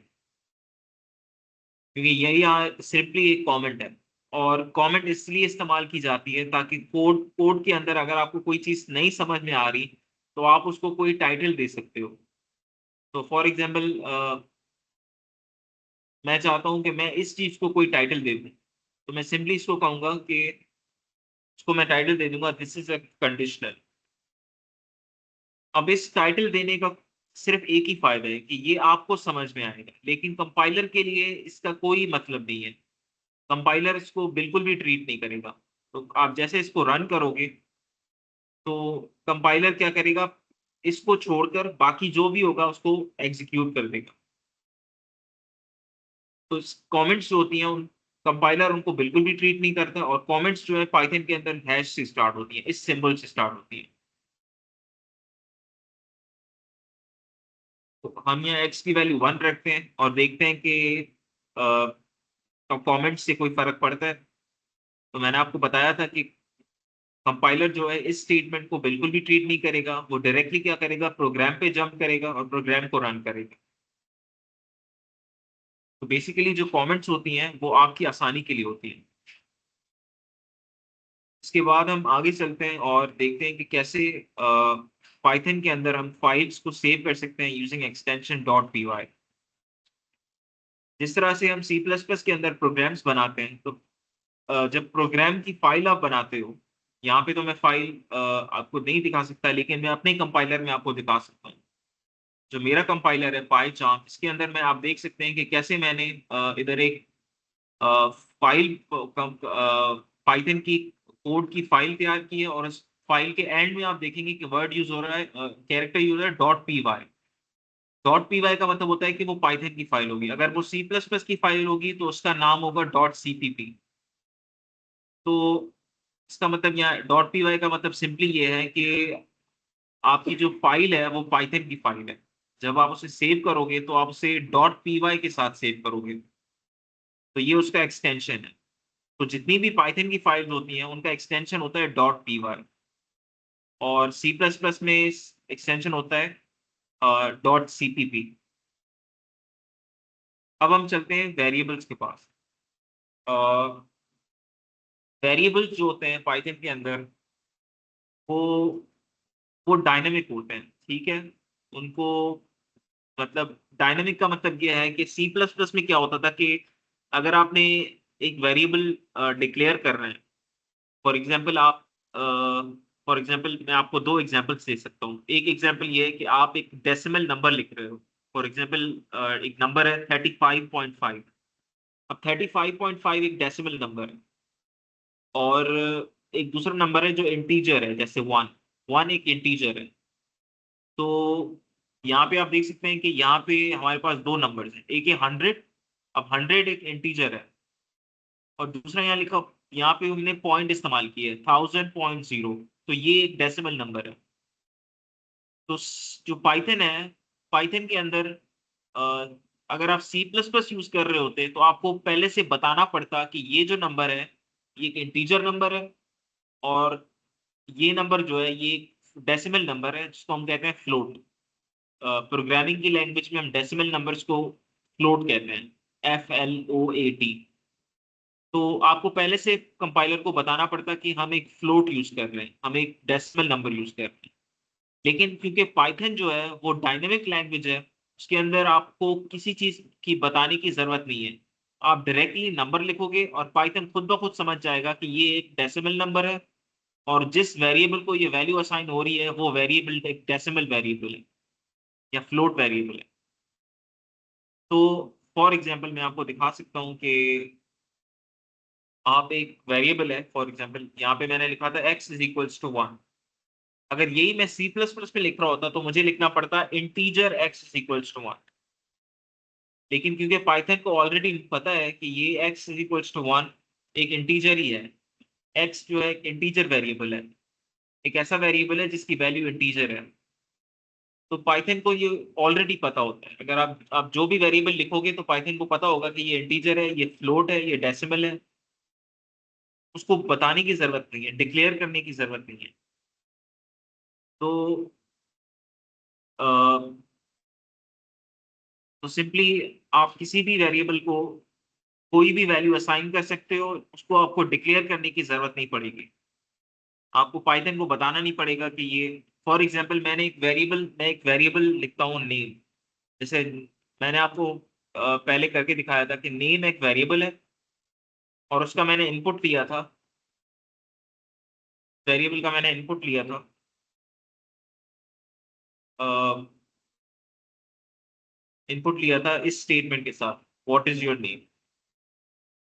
क्योंकि यही यहाँ सिंपली एक कमेंट है। और कमेंट इसलिए इस्तेमाल की जाती है ताकि कोड कोड के अंदर अगर आपको कोई चीज नहीं समझ में आ रही, तो आप उसको कोई टाइटल दे सकते हो। तो फॉर एग्जाम्पल, मैं चाहता हूं कि मैं इस चीज को कोई टाइटल दे दूं, तो मैं सिंपली इसको कहूंगा कि इसको मैं टाइटल दे दूंगा दिस इज अ कंडीशनल। अब इस टाइटल देने का सिर्फ एक ही फायदा है कि ये आपको समझ में आएगा, लेकिन कंपाइलर के लिए इसका कोई मतलब नहीं है। कंपाइलर इसको बिल्कुल भी ट्रीट नहीं करेगा। तो आप जैसे इसको रन करोगे, तो कंपाइलर क्या करेगा, इसको छोड़कर बाकी जो भी होगा उसको एग्जीक्यूट कर देगा। तो कमेंट्स जो होती हैं उन कंपाइलर उनको बिल्कुल भी ट्रीट नहीं करता, और कमेंट्स जो है पाइथन के अंदर हैश से स्टार्ट होती है, इस सिंबल से स्टार्ट होती है। तो हम यहाँ एक्स की वैल्यू 1 रखते हैं और देखते हैं कि कमेंट्स से कोई फर्क पड़ता है। तो मैंने आपको बताया था कि कंपाइलर जो है इस स्टेटमेंट को बिल्कुल भी ट्रीट नहीं करेगा, वो डायरेक्टली क्या करेगा, प्रोग्राम पे जंप करेगा और प्रोग्राम को रन करेगा। तो बेसिकली जो कमेंट्स होती हैं वो आपकी आसानी के लिए होती हैं। इसके बाद हम आगे चलते हैं और देखते हैं कि कैसे पाइथन के अंदर हम फाइल्स को सेव कर सकते हैं using extension dot p y. जिस तरह से हम सी प्लस प्लस के अंदर प्रोग्राम्स बनाते हैं, तो जब प्रोग्राम की फाइल आप बनाते हो, यहाँ पे तो मैं फाइल आपको नहीं दिखा सकता, लेकिन मैं अपने कंपाइलर में आपको दिखा सकता हूँ। जो मेरा कंपाइलर है पाईचार्म, इसके अंदर मैं आप देख सकते हैं कि कैसे मैंने इधर एक फाइल पाइथन की कोड की फाइल तैयार की है, और उस फाइल के एंड में आप देखेंगे कि वर्ड यूज हो रहा है, कैरेक्टर यूज हो रहा है dot p y. Dot p y का मतलब होता है कि वो पाइथन की फाइल होगी। अगर वो सी प्लस प्लस की फाइल होगी तो उसका नाम होगा डॉट सीपीपी। तो इसका मतलब यहाँ डॉट पी वाई का मतलब सिंपली ये है कि आपकी जो फाइल है वो पाइथन की फाइल है। जब आप उसे सेव करोगे तो आप उसे डॉट पी वाई के साथ सेव करोगे। तो ये उसका एक्सटेंशन है। तो जितनी भी पाइथन की फाइल्स होती हैं उनका एक्सटेंशन होता है डॉट पी वाई, और सी प्लस प्लस में एक्सटेंशन होता है डॉट सीपीपी। अब हम चलते हैं वेरिएबल्स के पास। वेरिएबल्स जो होते हैं पाइथन के अंदर, वो वो डायनेमिक होते हैं, ठीक है। उनको मतलब डायनेमिक का मतलब ये है कि सी प्लस प्लस में क्या होता था कि अगर आपने एक वेरिएबल डिक्लेयर कर रहे हैं, फॉर एग्जांपल आप फॉर एग्जांपल मैं आपको दो एग्जांपल्स दे सकता हूँ। एक एग्जांपल ये है कि आप एक डेसिमल नंबर लिख रहे हो। फॉर एग्जांपल एक नंबर है 35.5। अब 35.5 एक डेसिमल नंबर है, और एक दूसरा नंबर है जो इंटीजर है, जैसे 1। 1 एक इंटीजर है। तो यहाँ पे आप देख सकते हैं कि यहाँ पे हमारे पास दो नंबर्स हैं, एक है 100। अब 100 एक इंटीजर है, और दूसरा यहाँ लिखा, यहाँ पे हमने पॉइंट इस्तेमाल किया है 1000.0। तो ये एक डेसिमल नंबर है। तो जो पाइथन है, पाइथन के अंदर अ, अगर आप सी प्लस प्लस यूज कर रहे होते तो आपको पहले से बताना पड़ता कि ये जो नंबर है ये एक इंटीजर नंबर है, और ये नंबर जो है ये डेसिमल नंबर है जिसको हम कहते हैं फ्लोट। प्रोग्रामिंग की लैंग्वेज में हम डेसिमल नंबर्स को फ्लोट कहते हैं, FLOAT। तो आपको पहले से कंपाइलर को बताना पड़ता कि हम एक फ्लोट यूज कर रहे हैं, हम एक डेसिमल नंबर यूज कर रहे हैं। लेकिन क्योंकि पाइथन जो है वो डायनेमिक लैंग्वेज है, उसके अंदर आपको किसी चीज की बताने की जरूरत नहीं है। आप डायरेक्टली नंबर लिखोगे और पाइथन खुद ब खुद समझ जाएगा कि ये एक डेसिमल नंबर है, और जिस वेरिएबल को ये वैल्यू असाइन हो रही है वो वेरिएबल एक डेसिमल वेरिएबल है या फ्लोट वेरिएबल है। तो फॉर एग्जांपल मैं आपको दिखा सकता हूँ कि आप एक वेरिएबल है, फॉर एग्जांपल यहाँ पे मैंने लिखा था x इज इक्वल्स टू 1। अगर यही मैं सी प्लस प्लस में लिख रहा होता तो मुझे लिखना पड़ता integer x is equals to 1। लेकिन क्योंकि पाइथन को ऑलरेडी पता है कि ये x इज इक्वल्स टू 1 एक इंटीजर ही है, x जो है एक इंटीजर वेरिएबल है, एक ऐसा वेरिएबल है जिसकी वैल्यू इंटीजर है। तो पाइथन को ये ऑलरेडी पता होता है। अगर आप जो भी वेरिएबल लिखोगे तो पाइथन को पता होगा कि ये इंटीजर है, ये फ्लोट है, ये डेसिमल है। उसको बताने की जरूरत नहीं है, डिक्लेयर करने की जरूरत नहीं है। तो तो सिंपली आप किसी भी वेरिएबल को कोई भी वैल्यू असाइन कर सकते हो, उसको आपको डिक्लेयर करने की जरूरत नहीं पड़ेगी। आपको पाइथन को बताना नहीं पड़ेगा कि ये, फॉर एग्जांपल मैं एक वेरिएबल लिखता हूँ नेम। जैसे मैंने आपको पहले करके दिखाया था कि नेम एक वेरिएबल है और उसका मैंने इनपुट लिया था, वेरिएबल का मैंने इनपुट लिया था, इनपुट लिया था इस स्टेटमेंट के साथ, व्हाट इज योर नेम।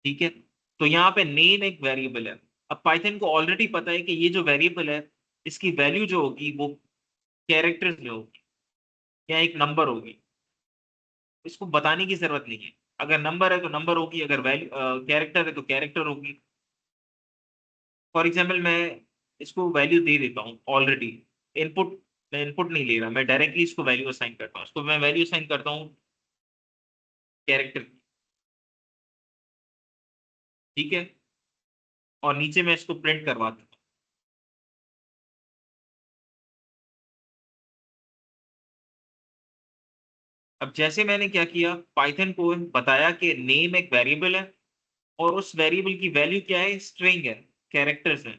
ठीक है, तो यहाँ पे नेम एक वेरिएबल है। अब पाइथन को ऑलरेडी पता है कि ये जो वेरिएबल है, इसकी वैल्यू जो होगी वो कैरेक्टर्स में होगी या एक नंबर होगी। इसको बताने की जरूरत नहीं है, अगर नंबर है तो नंबर होगी, अगर वैल्यू कैरेक्टर है तो कैरेक्टर होगी। फॉर एग्जाम्पल मैं इसको वैल्यू दे देता हूँ ऑलरेडी, इनपुट, मैं इनपुट नहीं ले रहा, मैं डायरेक्टली इसको वैल्यू असाइन करता हूँ, इसको मैं वैल्यू असाइन करता हूँ कैरेक्टर। ठीक है, और नीचे मैं इसको प्रिंट करवाता हूँ। अब जैसे मैंने क्या किया, पाइथन को बताया कि नेम एक वेरिएबल है और उस वेरिएबल की वैल्यू क्या है, स्ट्रिंग है, कैरेक्टर्स है।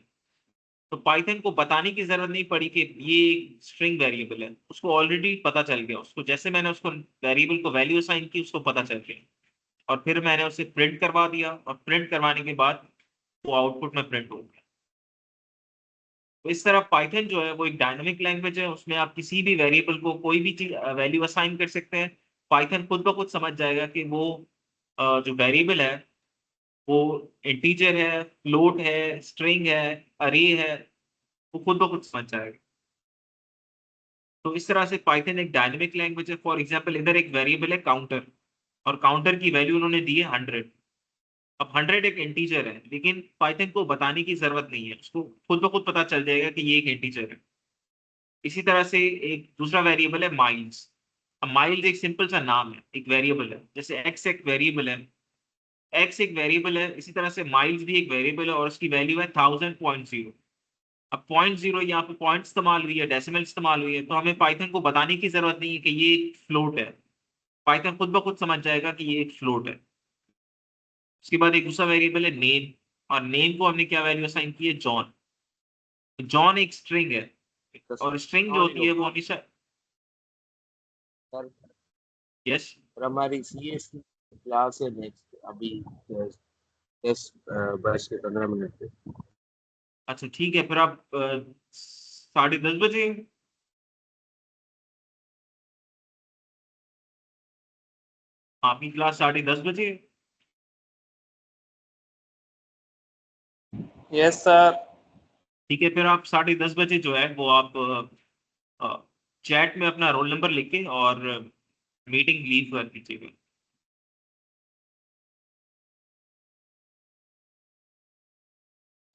तो पाइथन को बताने की जरूरत नहीं पड़ी कि ये स्ट्रिंग वेरिएबल है, उसको ऑलरेडी पता चल गया। उसको जैसे मैंने उसको वेरिएबल को वैल्यू असाइन की, उसको पता चल गया, और फिर मैंने उसे प्रिंट करवा दिया, और प्रिंट करवाने के बाद वो आउटपुट में प्रिंट हो गया। तो इस तरह पाइथन जो है वो एक डायनामिक लैंग्वेज है, उसमें आप किसी भी वेरिएबल को कोई भी चीज वैल्यू असाइन कर सकते हैं। पाइथन खुद ब खुद समझ जाएगा कि वो जो वेरिएबल है वो इंटीजर है, फ्लोट है, स्ट्रिंग है, अरे है, वो खुद ब खुद समझ जाएगा। तो इस तरह से पाइथन एक डायनेमिक लैंग्वेज है। फॉर एग्जांपल इधर एक वेरिएबल है काउंटर, और काउंटर की वैल्यू उन्होंने दी है 100। अब 100 एक इंटीजर है, लेकिन पाइथन को बताने की जरूरत नहीं है, उसको खुद ब खुद पता चल जाएगा कि ये एक इंटीजर है। इसी तरह से एक दूसरा वेरिएबल है माइल्स। अब माइल्स एक सिंपल सा नाम है, एक वेरिएबल है, जैसे एक्स एक वेरिएबल है, एक्स एक वेरिएबल है, इसी तरह से माइल्स भी एक वेरिएबल है और उसकी वैल्यू है 1000.0। अब 0.0 यहाँ पे पॉइंट इस्तेमाल हुई है, डेसिमल इस्तेमाल हुई है, तो हमें पाइथन को बताने की जरूरत नहीं है कि ये एक फ्लोट है। पाइथन खुद ब खुद समझ जाएगा कि ये एक फ्लोट है। उसके बाद एक दूसरा वेरिएबल है नेम, और नेम को हमने क्या वैल्यू असाइन की है, जॉन। जॉन एक स्ट्रिंग है, तो और स्ट्रिंग जो होती है वो हमेशा, सर यस। और हमारी सीएस की क्लास है नेक्स्ट अभी 10 10 बज के 15 मिनट पे। अच्छा ठीक है, फिर आप 10:30 बजे, आपकी क्लास 10:30 बजे। Yes sir. ठीक है, फिर आप 10:30 बजे जो है वो आप चैट में अपना रोल नंबर लिख के और मीटिंग लीव कर दीजिएगा।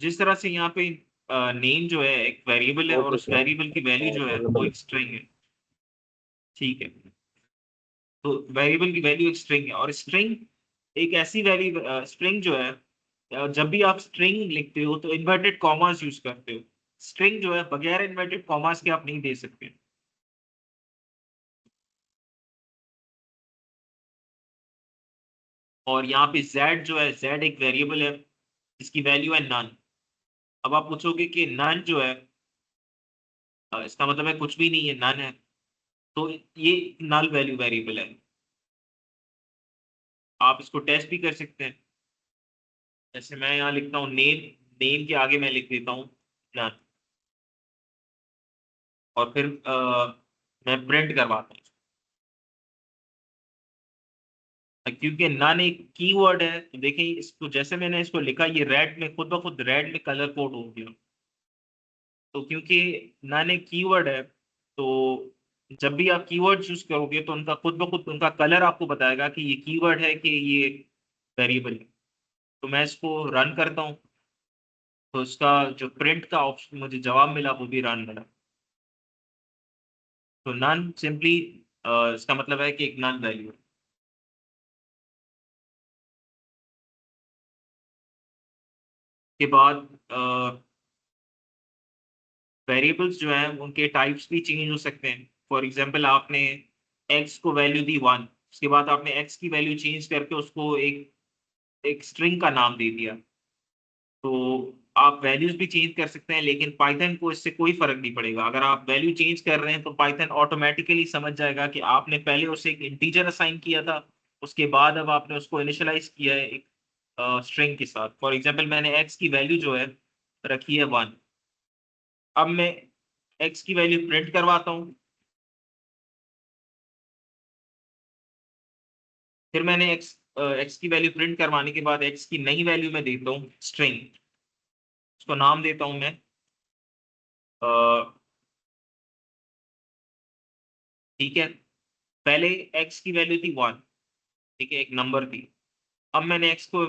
जिस तरह से यहाँ पे नेम जो है एक वेरिएबल है और ओके उस सर, वेरिएबल की वैल्यू मैं जो है रोल नंबर वो लिख। एक स्ट्रिंग है। ठीक है, तो वेरिएबल की वैल्यू एक स्ट्रिंग है, और स्ट्रिंग एक ऐसी वैल्यू, स्ट्रिंग जो है जब भी आप स्ट्रिंग लिखते हो तो इन्वर्टेड कॉमास यूज करते हो। स्ट्रिंग जो है बगैर इन्वर्टेड कॉमास के आप नहीं दे सकते। और यहाँ पे z जो है, z एक वेरिएबल है, इसकी वैल्यू है नन। अब आप पूछोगे कि नन जो है इसका मतलब है कुछ भी नहीं है, नन है, तो ये नल वैल्यू वेरिएबल है। आप इसको टेस्ट भी कर सकते हैं। जैसे मैं यहाँ लिखता हूँ नेम, नेम के आगे मैं लिख देता हूँ नन, और फिर मैं प्रिंट करवाता हूँ। क्योंकि नन एक कीवर्ड है, तो देखें इसको, जैसे मैंने इसको लिखा, ये रेड में खुद ब खुद रेड में कलर कोड हो गया। तो क्योंकि नन एक कीवर्ड है, तो जब भी आप कीवर्ड यूज करोगे तो उनका खुद ब खुद उनका कलर आपको बताएगा कि ये कीवर्ड है कि ये वेरिएबल है। तो मैं इसको रन करता हूँ, तो इसका जो प्रिंट का ऑप्शन मुझे जवाब मिला वो भी रन मिला। तो नन सिंपली इसका मतलब है कि एक नन वैल्यू है। के बाद वेरिएबल्स जो हैं उनके टाइप्स भी चेंज हो सकते हैं। फॉर एग्जांपल आपने x को वैल्यू दी 1, उसके बाद आपने x की वैल्यू चेंज करके उसको एक स्ट्रिंग का नाम दे दिया। तो आप वैल्यूज भी चेंज कर सकते हैं, लेकिन पाइथन को इससे कोई फर्क नहीं पड़ेगा। अगर आप वैल्यू चेंज कर रहे हैं तो पाइथन ऑटोमेटिकली समझ जाएगा कि आपने पहले उसे एक इंटीजर असाइन किया था, उसके बाद अब आपने उसको इनिशियलाइज किया है एक स्ट्रिंग के साथ। फॉर एग्जांपल मैंने x की वैल्यू जो है रखी है 1। अब मैं x की वैल्यू प्रिंट करवाता हूँ। फिर मैंने x की वैल्यू प्रिंट करवाने के बाद x की नई वैल्यू मैं देता हूँ स्ट्रिंग, उसको नाम देता हूँ मैं अ, ठीक है। पहले x की वैल्यू थी 1, ठीक है, एक नंबर थी। अब मैंने x को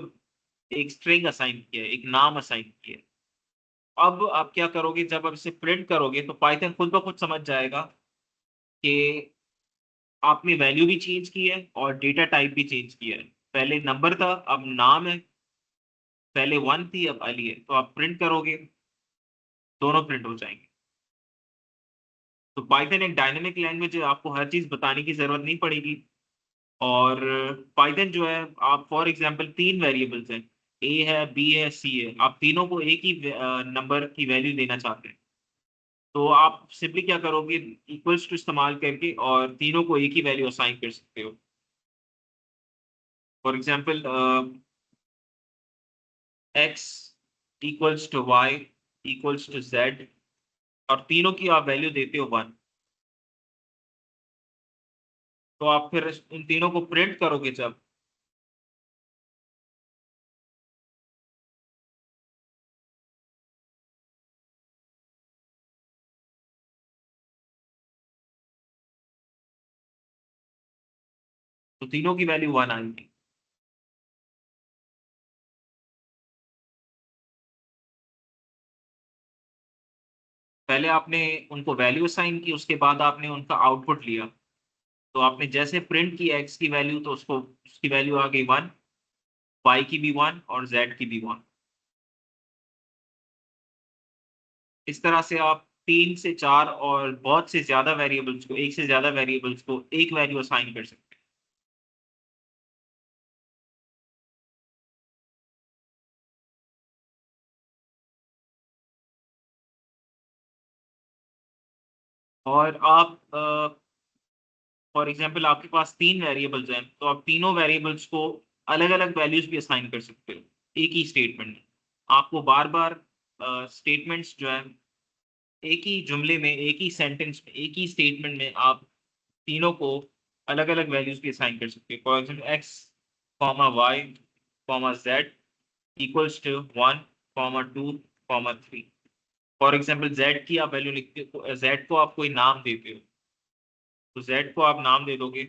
एक स्ट्रिंग असाइन किया है, एक नाम असाइन किया है। अब आप क्या करोगे, जब आप इसे प्रिंट करोगे तो पाइथन खुद ब खुद समझ जाएगा कि आपने वैल्यू भी चेंज की है और डेटा टाइप भी चेंज किया है। पहले नंबर था, अब नाम है। पहले 1 थी, अब अली है। तो आप प्रिंट करोगे, दोनों प्रिंट हो जाएंगे। तो पाइथन एक डायनेमिक लैंग्वेज है, आपको हर चीज बताने की जरूरत नहीं पड़ेगी। और पाइथन जो है, आप फॉर एग्जांपल 3 वेरिएबल्स हैं, ए है, बी है, सी है, आप तीनों को एक ही नंबर की वैल्यू देना चाहते हैं। तो आप सिंपली क्या करोगे, इक्वल्स टू इस्तेमाल करके और तीनों को एक ही वैल्यू असाइन कर सकते हो। For example x equals to y equals to z, और तीनों की आप वैल्यू देते हो 1। तो आप फिर उन तीनों को प्रिंट करोगे जब, तो तीनों की वैल्यू 1 आएगी। पहले आपने उनको वैल्यू असाइन की, उसके बाद आपने उनका आउटपुट लिया। तो आपने जैसे प्रिंट की एक्स की वैल्यू, तो उसको उसकी वैल्यू आ गई 1, वाई की भी 1 और जेड की भी 1। इस तरह से आप 3 से 4 और बहुत से ज्यादा वेरिएबल्स को, एक से ज्यादा वेरिएबल्स को एक वैल्यू असाइन कर सकते हैं। और आप फॉर एग्जांपल आपके पास 3 वेरिएबल्स हैं, तो आप तीनों वेरिएबल्स को अलग अलग वैल्यूज भी असाइन कर सकते हो एक ही स्टेटमेंट में। आपको बार बार स्टेटमेंट्स जो है, एक ही जुमले में, एक ही सेंटेंस में, एक ही स्टेटमेंट में आप तीनों को अलग अलग वैल्यूज भी असाइन कर सकते हो। For example x comma y comma z equals to 1 comma 2 comma 3। For example z की आप वैल्यू लिखते हो, जेड को आप कोई नाम देते हो, तो जेड को आप नाम दे दोगे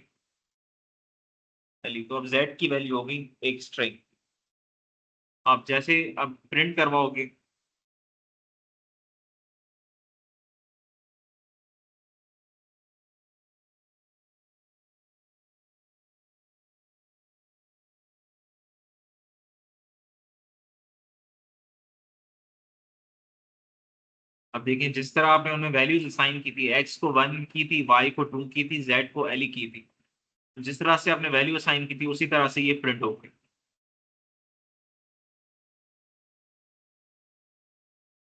अली, तो अब जेड की वैल्यू होगी एक स्ट्रिंग। आप जैसे अब प्रिंट करवाओगे, अब देखिए जिस तरह आपने उनमें वैल्यूज असाइन की थी, एक्स को 1 की थी, वाई को 2 की थी, जेड को एल की थी, जिस तरह से आपने वैल्यू असाइन की थी उसी तरह से ये प्रिंट हो गई।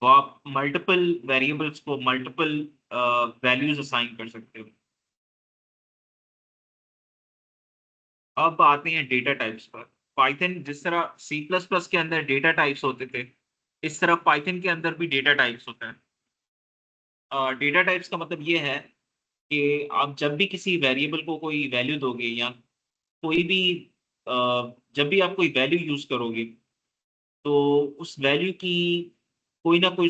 तो आप मल्टीपल वेरिएबल्स को मल्टीपल वैल्यूज असाइन कर सकते हो। अब आते हैं डेटा टाइप्स पर। पाइथन जिस तरह सी प्लस प्लस के अंदर डेटा टाइप्स होते थे, इस तरह पाइथन के अंदर भी डेटा टाइप्स होते हैं। डेटा टाइप्स का मतलब ये है कि आप जब भी किसी वेरिएबल को कोई वैल्यू दोगे, या कोई भी अ, जब भी आप कोई वैल्यू यूज करोगे, तो उस वैल्यू की कोई ना कोई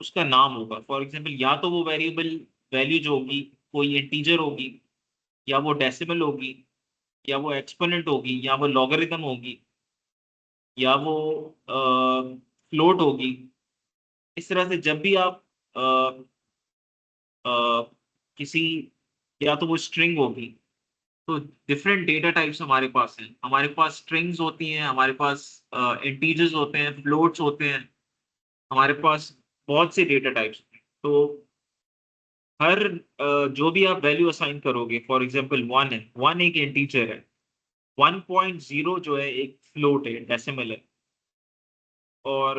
उसका नाम होगा। फॉर एग्जांपल या तो वो वेरिएबल वैल्यू जो होगी कोई इंटीजर होगी, या वो डेसिमल होगी, या वो एक्सपोनेंट होगी, या वो लॉगरिथम होगी, या वो फ्लोट होगी। इस तरह से जब भी आप अ, अ, किसी, या तो वो स्ट्रिंग होगी, तो डिफरेंट डेटा टाइप्स हमारे पास हैं। हमारे पास स्ट्रिंग्स होती हैं, हमारे पास इंटीजर्स होते हैं, फ्लोट्स होते हैं, हमारे पास बहुत से डेटा टाइप्स हैं। तो हर जो भी आप वैल्यू असाइन करोगे, फॉर एग्जांपल 1 है, 1 एक इंटीजर है, 1.0 जो है एक फ्लोट है, डेसिमल है। और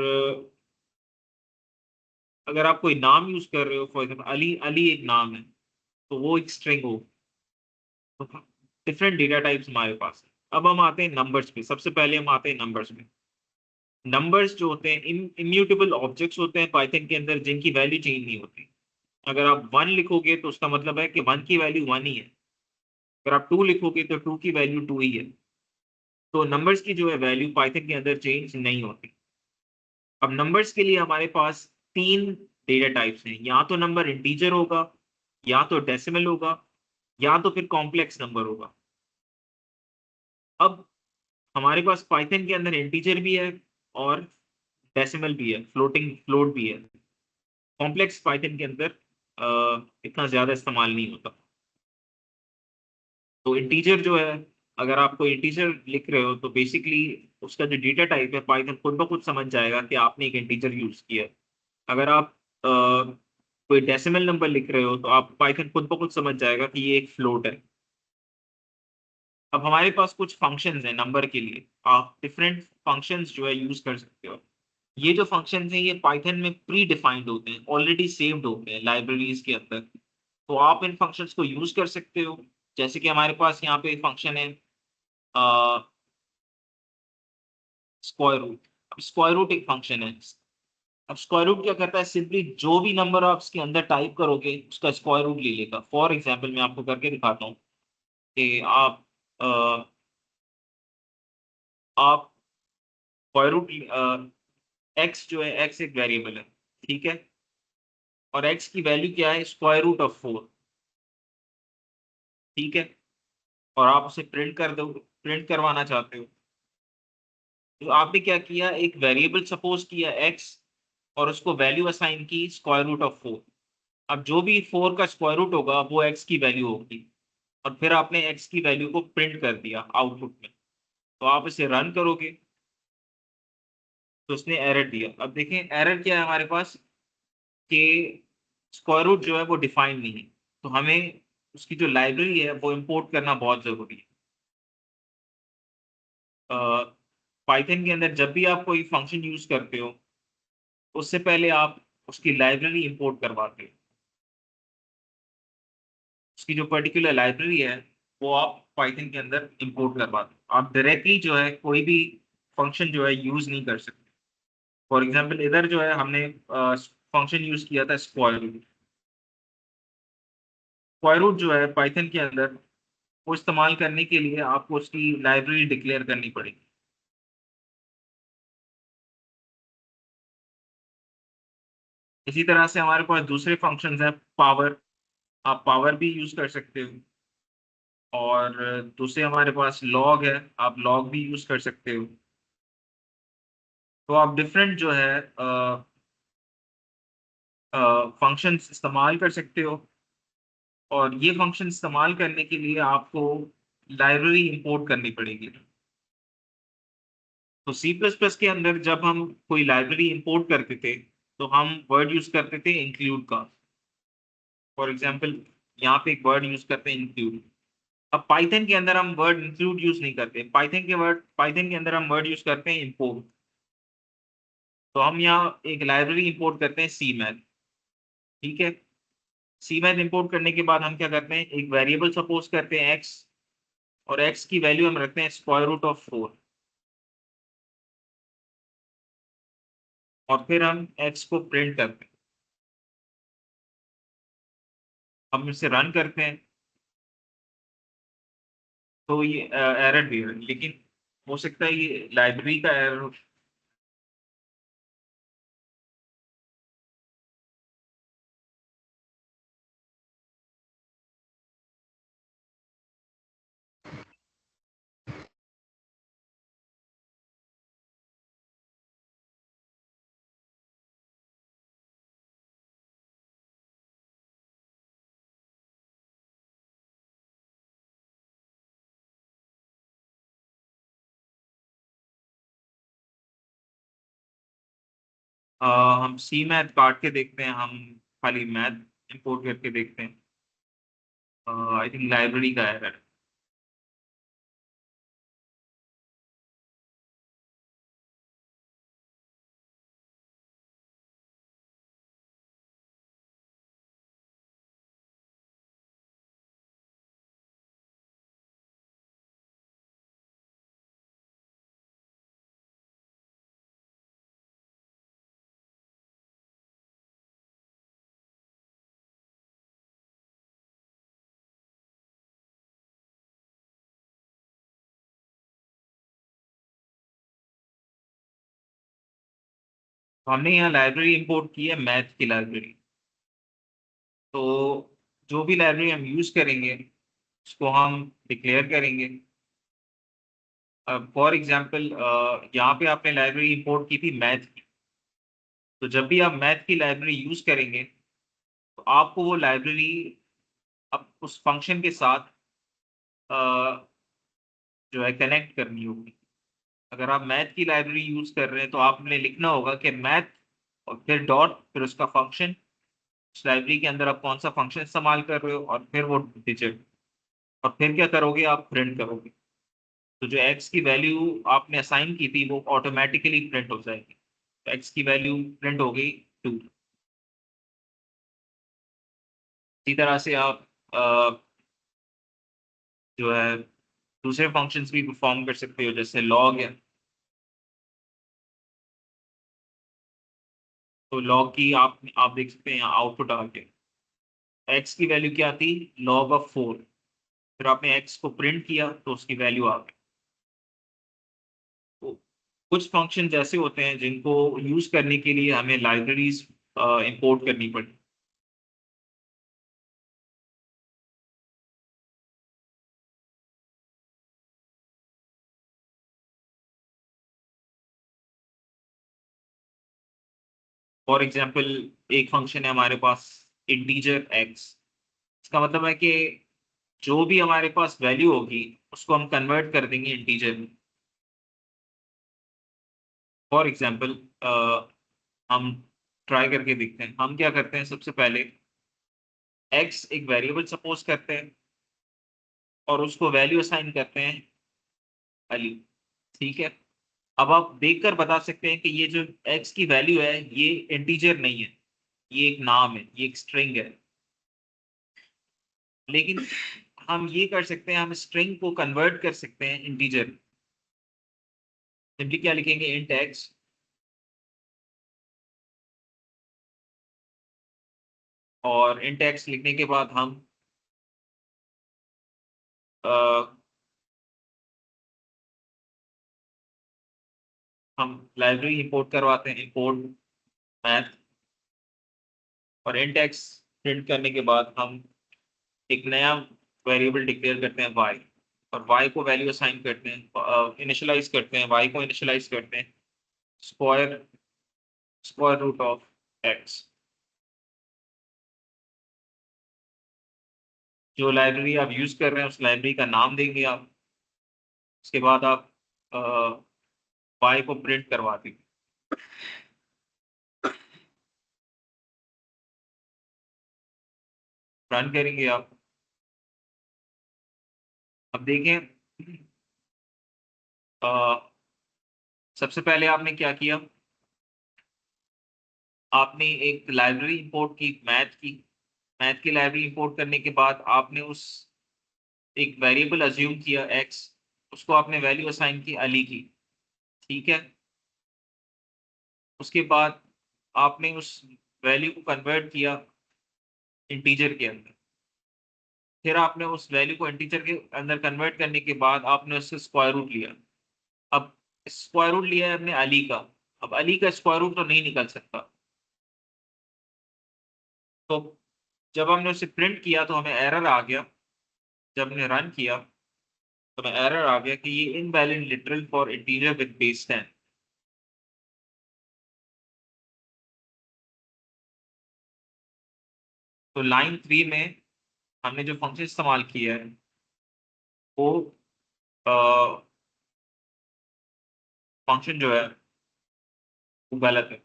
अगर आप कोई नाम यूज कर रहे हो, फॉर एग्जांपल अली, अली एक नाम है, तो वो एक स्ट्रिंग हो। तो डिफरेंट डेटा टाइप्स हमारे पास है। अब हम आते हैं नंबर्स पे। सबसे पहले हम आते हैं नंबर्स पे। नंबर्स जो होते हैं इम्यूटेबल ऑब्जेक्ट्स होते हैं पाइथन के अंदर, जिनकी वैल्यू चेंज नहीं होती। अगर आप 1 लिखोगे तो उसका मतलब है कि 1 की वैल्यू 1 ही है। अगर आप 2 लिखोगे तो 2 की वैल्यू 2 ही है। तो नंबर्स की जो है वैल्यू पाइथन के अंदर चेंज नहीं होती। अब नंबर्स के लिए हमारे पास 3 डेटा टाइप्स हैं। या तो नंबर इंटीजर होगा, या तो डेसिमल होगा, या तो फिर कॉम्प्लेक्स नंबर होगा। अब हमारे पास पाइथन के अंदर इंटीजर भी है और डेसिमल भी है, फ्लोटिंग फ्लोट भी है। कॉम्प्लेक्स पाइथन के अंदर इतना ज्यादा इस्तेमाल नहीं होता। तो इंटीजर जो है, अगर आप कोई इंटीजर लिख रहे हो तो बेसिकली उसका जो डेटा टाइप है, पाइथन खुद ब खुद समझ जाएगा कि आपने एक इंटीजर यूज किया है। अगर आप कोई डेसिमल नंबर लिख रहे हो तो आप पाइथन खुद ब खुद समझ जाएगा कि ये एक फ्लोट है। अब हमारे पास कुछ फंक्शंस हैं नंबर के लिए। आप डिफरेंट फंक्शंस जो है यूज कर सकते हो। ये जो फंक्शंस हैं, ये पाइथन में प्री डिफाइंड होते हैं, ऑलरेडी सेव्ड होते हैं लाइब्रेरीज के अंदर। तो आप इन फंक्शंस को यूज कर सकते हो। जैसे कि हमारे पास यहाँ पे फंक्शन है स्क्वायर रूट। अब स्क्वायर रूट एक फंक्शन है। अब स्क्वायर रूट क्या करता है, सिंपली जो भी नंबर आप इसके अंदर टाइप करोगे उसका स्क्वायर रूट ले लेगा। फॉर एग्जाम्पल मैं आपको करके दिखाता हूँ कि आप स्क्वायर रूट एक्स जो है, एक्स एक वेरिएबल है, ठीक है। और एक्स की वैल्यू क्या है, स्क्वायर रूट ऑफ 4, ठीक है। और आप उसे प्रिंट कर दो, प्रिंट करवाना चाहते हो। तो आपने क्या किया, एक वेरिएबल सपोज किया एक्स, और उसको वैल्यू असाइन की स्क्वायर रूट ऑफ 4। अब जो भी 4 का स्क्वायर रूट होगा वो एक्स की वैल्यू होगी। और फिर आपने एक्स की वैल्यू को प्रिंट कर दिया आउटपुट में। तो आप इसे रन करोगे तो उसने एरर दिया। अब देखें एरर क्या है हमारे पास, कि स्क्वायर रूट जो है वो डिफाइंड नहीं है। तो हमें उसकी जो लाइब्रेरी है वो इंपोर्ट करना बहुत जरूरी है। पाइथन के अंदर जब भी आप कोई फंक्शन यूज करते हो, उससे पहले आप उसकी लाइब्रेरी इंपोर्ट करवाते हो। उसकी जो पर्टिकुलर लाइब्रेरी है वो आप पाइथन के अंदर इंपोर्ट करवाते हो। आप डायरेक्टली जो है कोई भी फंक्शन जो है यूज नहीं कर सकते। फॉर एग्जाम्पल इधर जो है हमने फंक्शन यूज किया था स्क्वायर रूट। स्क्वायर रूट जो है पाइथन के अंदर, वो इस्तेमाल करने के लिए आपको उसकी लाइब्रेरी डिक्लेयर करनी पड़ेगी। इसी तरह से हमारे पास दूसरे फंक्शंस हैं, पावर। आप पावर भी यूज कर सकते हो। और दूसरे हमारे पास लॉग है, आप लॉग भी यूज कर सकते हो। तो आप डिफरेंट जो है फंक्शंस इस्तेमाल कर सकते हो। और ये फंक्शन इस्तेमाल करने के लिए आपको लाइब्रेरी इंपोर्ट करनी पड़ेगी। तो सी प्लस प्लस के अंदर जब हम कोई लाइब्रेरी इंपोर्ट करते थे, तो हम वर्ड यूज करते थे इंक्लूड का। फॉर एग्जाम्पल यहाँ पे एक वर्ड यूज करते हैं इंक्लूड। अब पाइथन के अंदर हम वर्ड इंक्लूड यूज नहीं करते। पाइथन के अंदर हम वर्ड यूज करते हैं इंपोर्ट। तो हम यहाँ एक लाइब्रेरी इंपोर्ट करते हैं सी मैथ, ठीक है। सी मैथ इंपोर्ट करने के बाद हम क्या करते हैं, एक वेरिएबल सपोज करते हैं एक्स, और एक्स की वैल्यू हम रखते हैं स्क्वायर रूट ऑफ 4। और फिर हम एक्स को प्रिंट करते हैं। हम इसे रन करते हैं तो ये एरर भी है, लेकिन हो सकता है ये लाइब्रेरी का एरर हम सी मैथ काट के देखते हैं, हम खाली मैथ इंपोर्ट करके देखते हैं। आई थिंक लाइब्रेरी का एरर। हमने यहाँ लाइब्रेरी इंपोर्ट की है, मैथ की लाइब्रेरी। तो जो भी लाइब्रेरी हम यूज करेंगे उसको हम डिक्लेयर करेंगे। फॉर एग्जांपल यहाँ पे आपने लाइब्रेरी इंपोर्ट की थी मैथ की। तो जब भी आप मैथ की लाइब्रेरी यूज करेंगे तो आपको वो लाइब्रेरी अब उस फंक्शन के साथ अ, जो है कनेक्ट करनी होगी। अगर आप मैथ की लाइब्रेरी यूज कर रहे हैं तो आपने लिखना होगा कि मैथ और फिर डॉट फिर उसका फंक्शन। उस लाइब्रेरी के अंदर आप कौन सा फंक्शन इस्तेमाल कर रहे हो और फिर वो डिजिट। और फिर क्या करोगे, आप प्रिंट करोगे। तो जो एक्स की वैल्यू आपने असाइन की थी वो ऑटोमेटिकली प्रिंट हो जाएगी। तो एक्स की वैल्यू प्रिंट हो गई 2। इसी तरह से आप जो है दूसरे फंक्शंस भी परफॉर्म कर सकते हो, जैसे लॉग है। तो लॉग की आप देख सकते हैं यहाँ आउटपुट आ गया। एक्स की वैल्यू क्या थी, लॉग ऑफ 4। फिर आपने एक्स को प्रिंट किया तो उसकी वैल्यू आ गई। तो कुछ फंक्शन ऐसे होते हैं जिनको यूज करने के लिए हमें लाइब्रेरीज इंपोर्ट करनी पड़ती। फॉर एग्जाम्पल एक फंक्शन है हमारे पास, इंटीजर एक्स। इसका मतलब है कि जो भी हमारे पास वैल्यू होगी उसको हम कन्वर्ट कर देंगे इंटीजर में। फॉर एग्जाम्पल हम ट्राई करके देखते हैं। हम क्या करते हैं, सबसे पहले एक्स एक वेरिएबल सपोज करते हैं और उसको वैल्यू असाइन करते हैं अली। ठीक है। अब आप देखकर बता सकते हैं कि ये जो एक्स की वैल्यू है ये इंटीजर नहीं है, ये एक नाम है, ये एक स्ट्रिंग है। लेकिन हम ये कर सकते हैं, हम स्ट्रिंग को कन्वर्ट कर सकते हैं इंटीजर। सिंपली क्या लिखेंगे, इंट एक्स। और इंट एक्स लिखने के बाद हम लाइब्रेरी इंपोर्ट करवाते हैं, इंपोर्ट मैथ। और इंट एक्स प्रिंट करने के बाद हम एक नया वेरिएबल डिक्लेयर करते हैं y। और y को वैल्यू असाइन करते हैं, इनिशियलाइज करते हैं, y को इनिशियलाइज करते हैं square square root of x। जो लाइब्रेरी आप यूज कर रहे हैं उस लाइब्रेरी का नाम देंगे आप। उसके बाद आप y को प्रिंट करवा देंगे। रन करेंगे आप। अब देखें, अ, सबसे पहले आपने क्या किया, आपने एक लाइब्रेरी इंपोर्ट की मैथ की। मैथ की लाइब्रेरी इंपोर्ट करने के बाद आपने उस एक वेरिएबल अज्यूम किया एक्स। उसको आपने वैल्यू असाइन की अली की। ठीक है। उसके बाद आपने उस वैल्यू को कन्वर्ट किया इंटीजर के अंदर। फिर आपने उस वैल्यू को इंटीजर के अंदर कन्वर्ट करने के बाद आपने उससे स्क्वायर रूट लिया। अब स्क्वायर रूट लिया है हमने अली का। अब अली का स्क्वायर रूट तो नहीं निकल सकता। तो जब हमने उसे प्रिंट किया तो हमें एरर आ गया। जब हमने रन किया तो हमें एरर आ गया कि ये invalid literal for integer with base 10। तो लाइन 3 में हमने जो फंक्शन इस्तेमाल किया है वो फंक्शन जो है वो गलत है।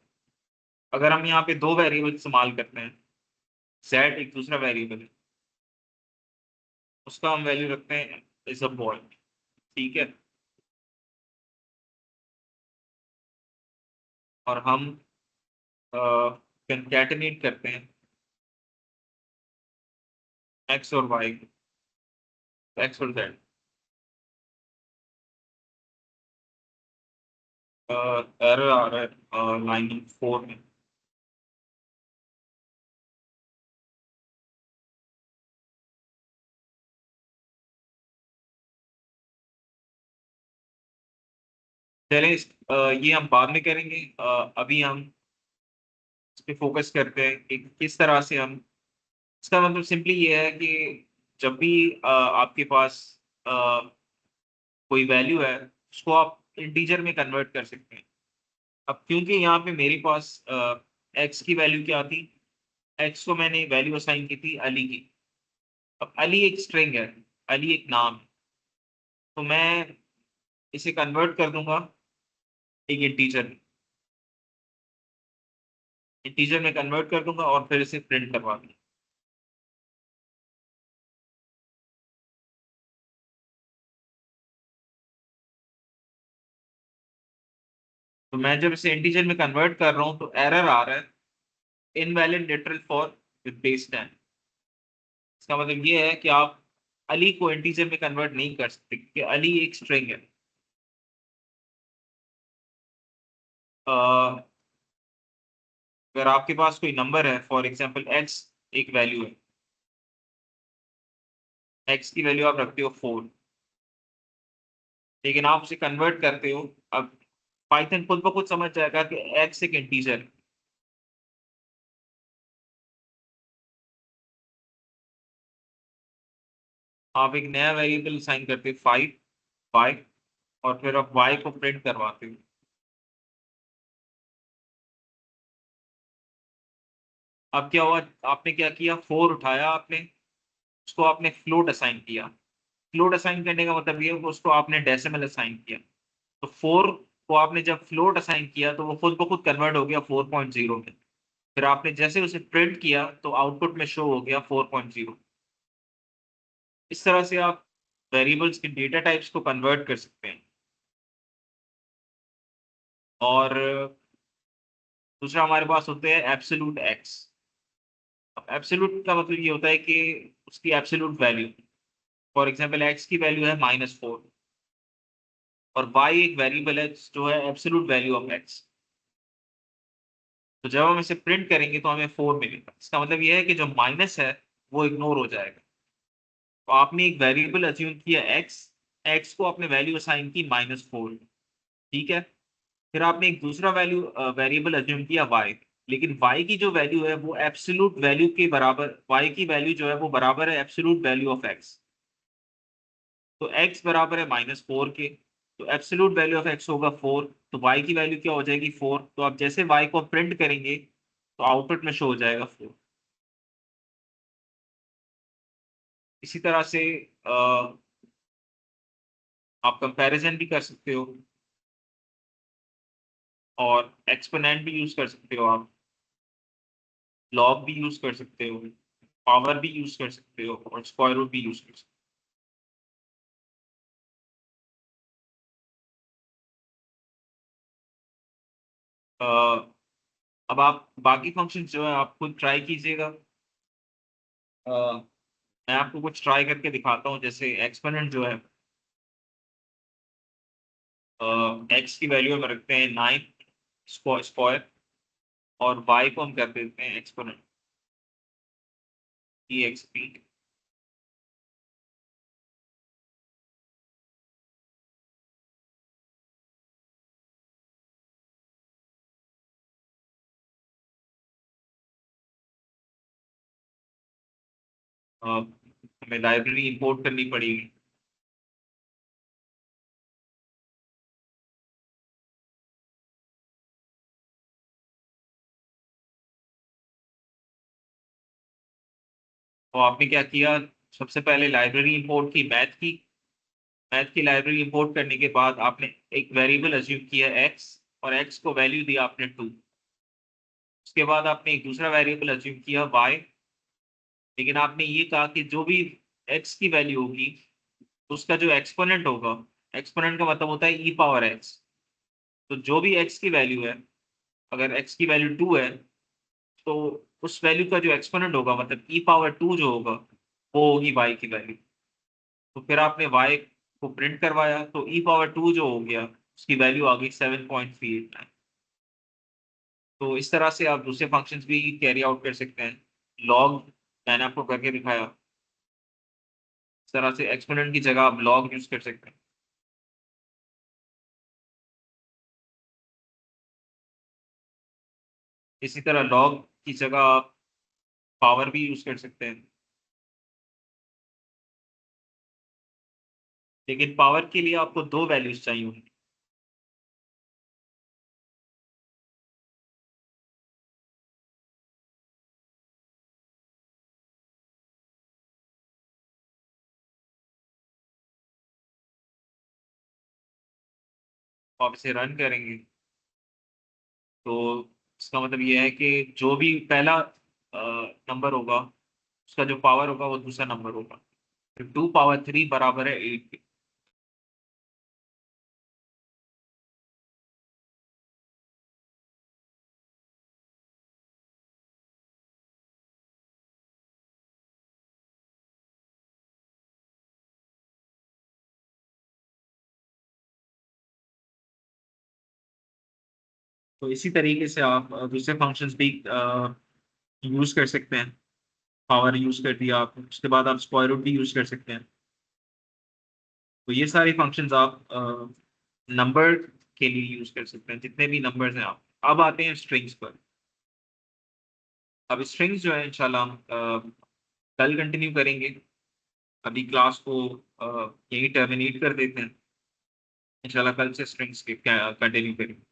अगर हम यहाँ पे दो वेरिएबल इस्तेमाल करते हैं, z एक दूसरा वेरिएबल है, उसका हम वैल्यू रखते हैं इज अ बॉय, ठीक है, और हम कंकैटिनेट करते हैं x और y, x और z। एरर आ रहा है लाइन नंबर 4 में। चलें ये हम बाद में करेंगे। अभी हम इस पे फोकस करते हैं कि किस तरह से हम, इसका मतलब सिंपली ये है कि जब भी आपके पास अ, कोई वैल्यू है, उसको आप इंटीजर में कन्वर्ट कर सकते हैं। अब क्योंकि यहाँ पे मेरे पास एक्स की वैल्यू क्या थी, एक्स को मैंने वैल्यू असाइन की थी अली की। अब अली एक स्ट्रिंग है, अली एक नाम है, तो मैं इसे कन्वर्ट कर दूंगा एक इंटीजर में, इंटीजर में कन्वर्ट कर दूंगा और फिर इसे प्रिंट करवा दूंगा। तो मैं जब इसे इंटीजर में कन्वर्ट कर रहा हूँ तो एरर आ रहा है, invalid literal for with base 10। इसका मतलब ये है कि आप अली को इंटीजर में कन्वर्ट नहीं कर सकते क्योंकि अली एक स्ट्रिंग है। अ, अगर आपके पास कोई नंबर है, फॉर एग्जांपल एक्स एक वैल्यू है, एक्स की वैल्यू आप रखते हो 4, लेकिन आप उसे कन्वर्ट करते हो। अब पाइथन खुद ब खुद समझ जाएगा कि एक्स एक इंटीजर है। आप एक नया वेरिएबल साइन करते हो 5 वाई, और फिर आप वाई को प्रिंट करवाते हो। अब क्या हुआ, आपने क्या किया, 4 उठाया आपने, उसको आपने फ्लोट असाइन किया। फ्लोट असाइन करने का मतलब ये है कि उसको आपने डेसिमल असाइन किया। तो 4 को आपने जब फ्लोट असाइन किया तो वो खुद ब खुद कन्वर्ट हो गया 4.0 में। फिर आपने जैसे उसे प्रिंट किया तो आउटपुट में शो हो गया 4.0। इस तरह से आप वेरिएबल्स के डेटा टाइप्स को कन्वर्ट कर सकते हैं। और दूसरा हमारे पास होते हैं एब्सोल्यूट एक्स। अब एब्सोल्यूट का मतलब ये होता है कि उसकी absolute value, for example x की वैल्यू है -4, और वाई एक वेरिएबल है जो है एब्सोल्यूट वैल्यू ऑफ एक्स। तो जब हम इसे प्रिंट करेंगे तो हमें 4 मिलेगा। इसका मतलब ये है कि जो माइनस है वो इग्नोर हो जाएगा। तो आपने एक वेरिएबल अज्यूम किया एक्स, एक्स को आपने वैल्यू असाइन की -4, ठीक है। फिर आपने एक दूसरा वैल्यू वेरिएबल अज्यूम किया वाई, लेकिन वाई की जो वैल्यू है वो एब्सोल्यूट वैल्यू के बराबर, वाई की वैल्यू जो है वो बराबर है एब्सोल्यूट वैल्यू ऑफ एक्स। तो एक्स बराबर है -4 के, तो एब्सोल्यूट वैल्यू ऑफ एक्स होगा 4, तो वाई की वैल्यू क्या हो जाएगी 4। तो आप जैसे वाई को प्रिंट करेंगे तो आउटपुट में शो हो जाएगा 4। इसी तरह से आप कंपैरिजन भी कर सकते हो, और एक्सपोनेंट भी यूज कर सकते हो, आप लॉग भी यूज कर सकते हो, पावर भी यूज कर सकते हो, और स्क्वायर रूट भी यूज कर सकते हो। अब आप बाकी फंक्शन जो है आप खुद ट्राई कीजिएगा। मैं आपको कुछ ट्राई करके दिखाता हूँ। जैसे एक्सपोनेंट जो है, एक्स की वैल्यू हम रखते हैं 9 स्क्वायर, और वाई को हम कर देते हैं एक्सपोनेंट ई एक्स पी। हमें लाइब्रेरी इंपोर्ट करनी पड़ेगी। तो आपने क्या किया, सबसे पहले लाइब्रेरी इंपोर्ट की, मैथ की लाइब्रेरी इंपोर्ट करने के बाद आपने एक वेरिएबल अज्यूम किया एक्स, और एक्स को वैल्यू दिया आपने 2। उसके बाद आपने एक दूसरा वेरिएबल अज्यूम किया y, लेकिन आपने ये कहा कि जो भी x की वैल्यू होगी उसका जो एक्सपोनेंट होगा, एक्सपोनेंट का मतलब होता है e पावर x, तो जो भी x की वैल्यू है, अगर x की वैल्यू 2 है तो उस वैल्यू का जो एक्सपोनेंट होगा मतलब e पावर 2 जो होगा वो होगी y की वैल्यू। तो फिर आपने y को प्रिंट करवाया तो e पावर 2 जो हो गया उसकी वैल्यू आ गई 7.389। तो इस तरह से आप दूसरे फंक्शंस भी कैरी आउट कर सकते हैं। लॉग मैंने आपको करके दिखाया, इस तरह से एक्सपोनेंट की जगह आप लॉग यूज कर सकते हैं। इसी तरह लॉग की जगह आप पावर भी यूज कर सकते हैं, लेकिन पावर के लिए आपको दो वैल्यूज चाहिए होंगी। तो आप इसे रन करेंगे तो इसका मतलब ये है कि जो भी पहला नंबर होगा उसका जो पावर होगा वो दूसरा नंबर होगा। तो 2 पावर 3 बराबर है 8 के। तो इसी तरीके से आप दूसरे फंक्शंस भी यूज कर सकते हैं। पावर यूज कर दिया आप, उसके बाद आप स्क्वायर रूट भी यूज कर सकते हैं। तो ये सारे फंक्शंस आप नंबर के लिए यूज कर सकते हैं, जितने भी नंबर्स हैं आप। अब आते हैं स्ट्रिंग्स पर। अब स्ट्रिंग्स जो है इंशाल्लाह हम कल कंटिन्यू करेंगे। अभी क्लास को यही टर्मिनेट कर देते हैं। इंशाल्लाह कल से स्ट्रिंग्स के कंटिन्यू करेंगे।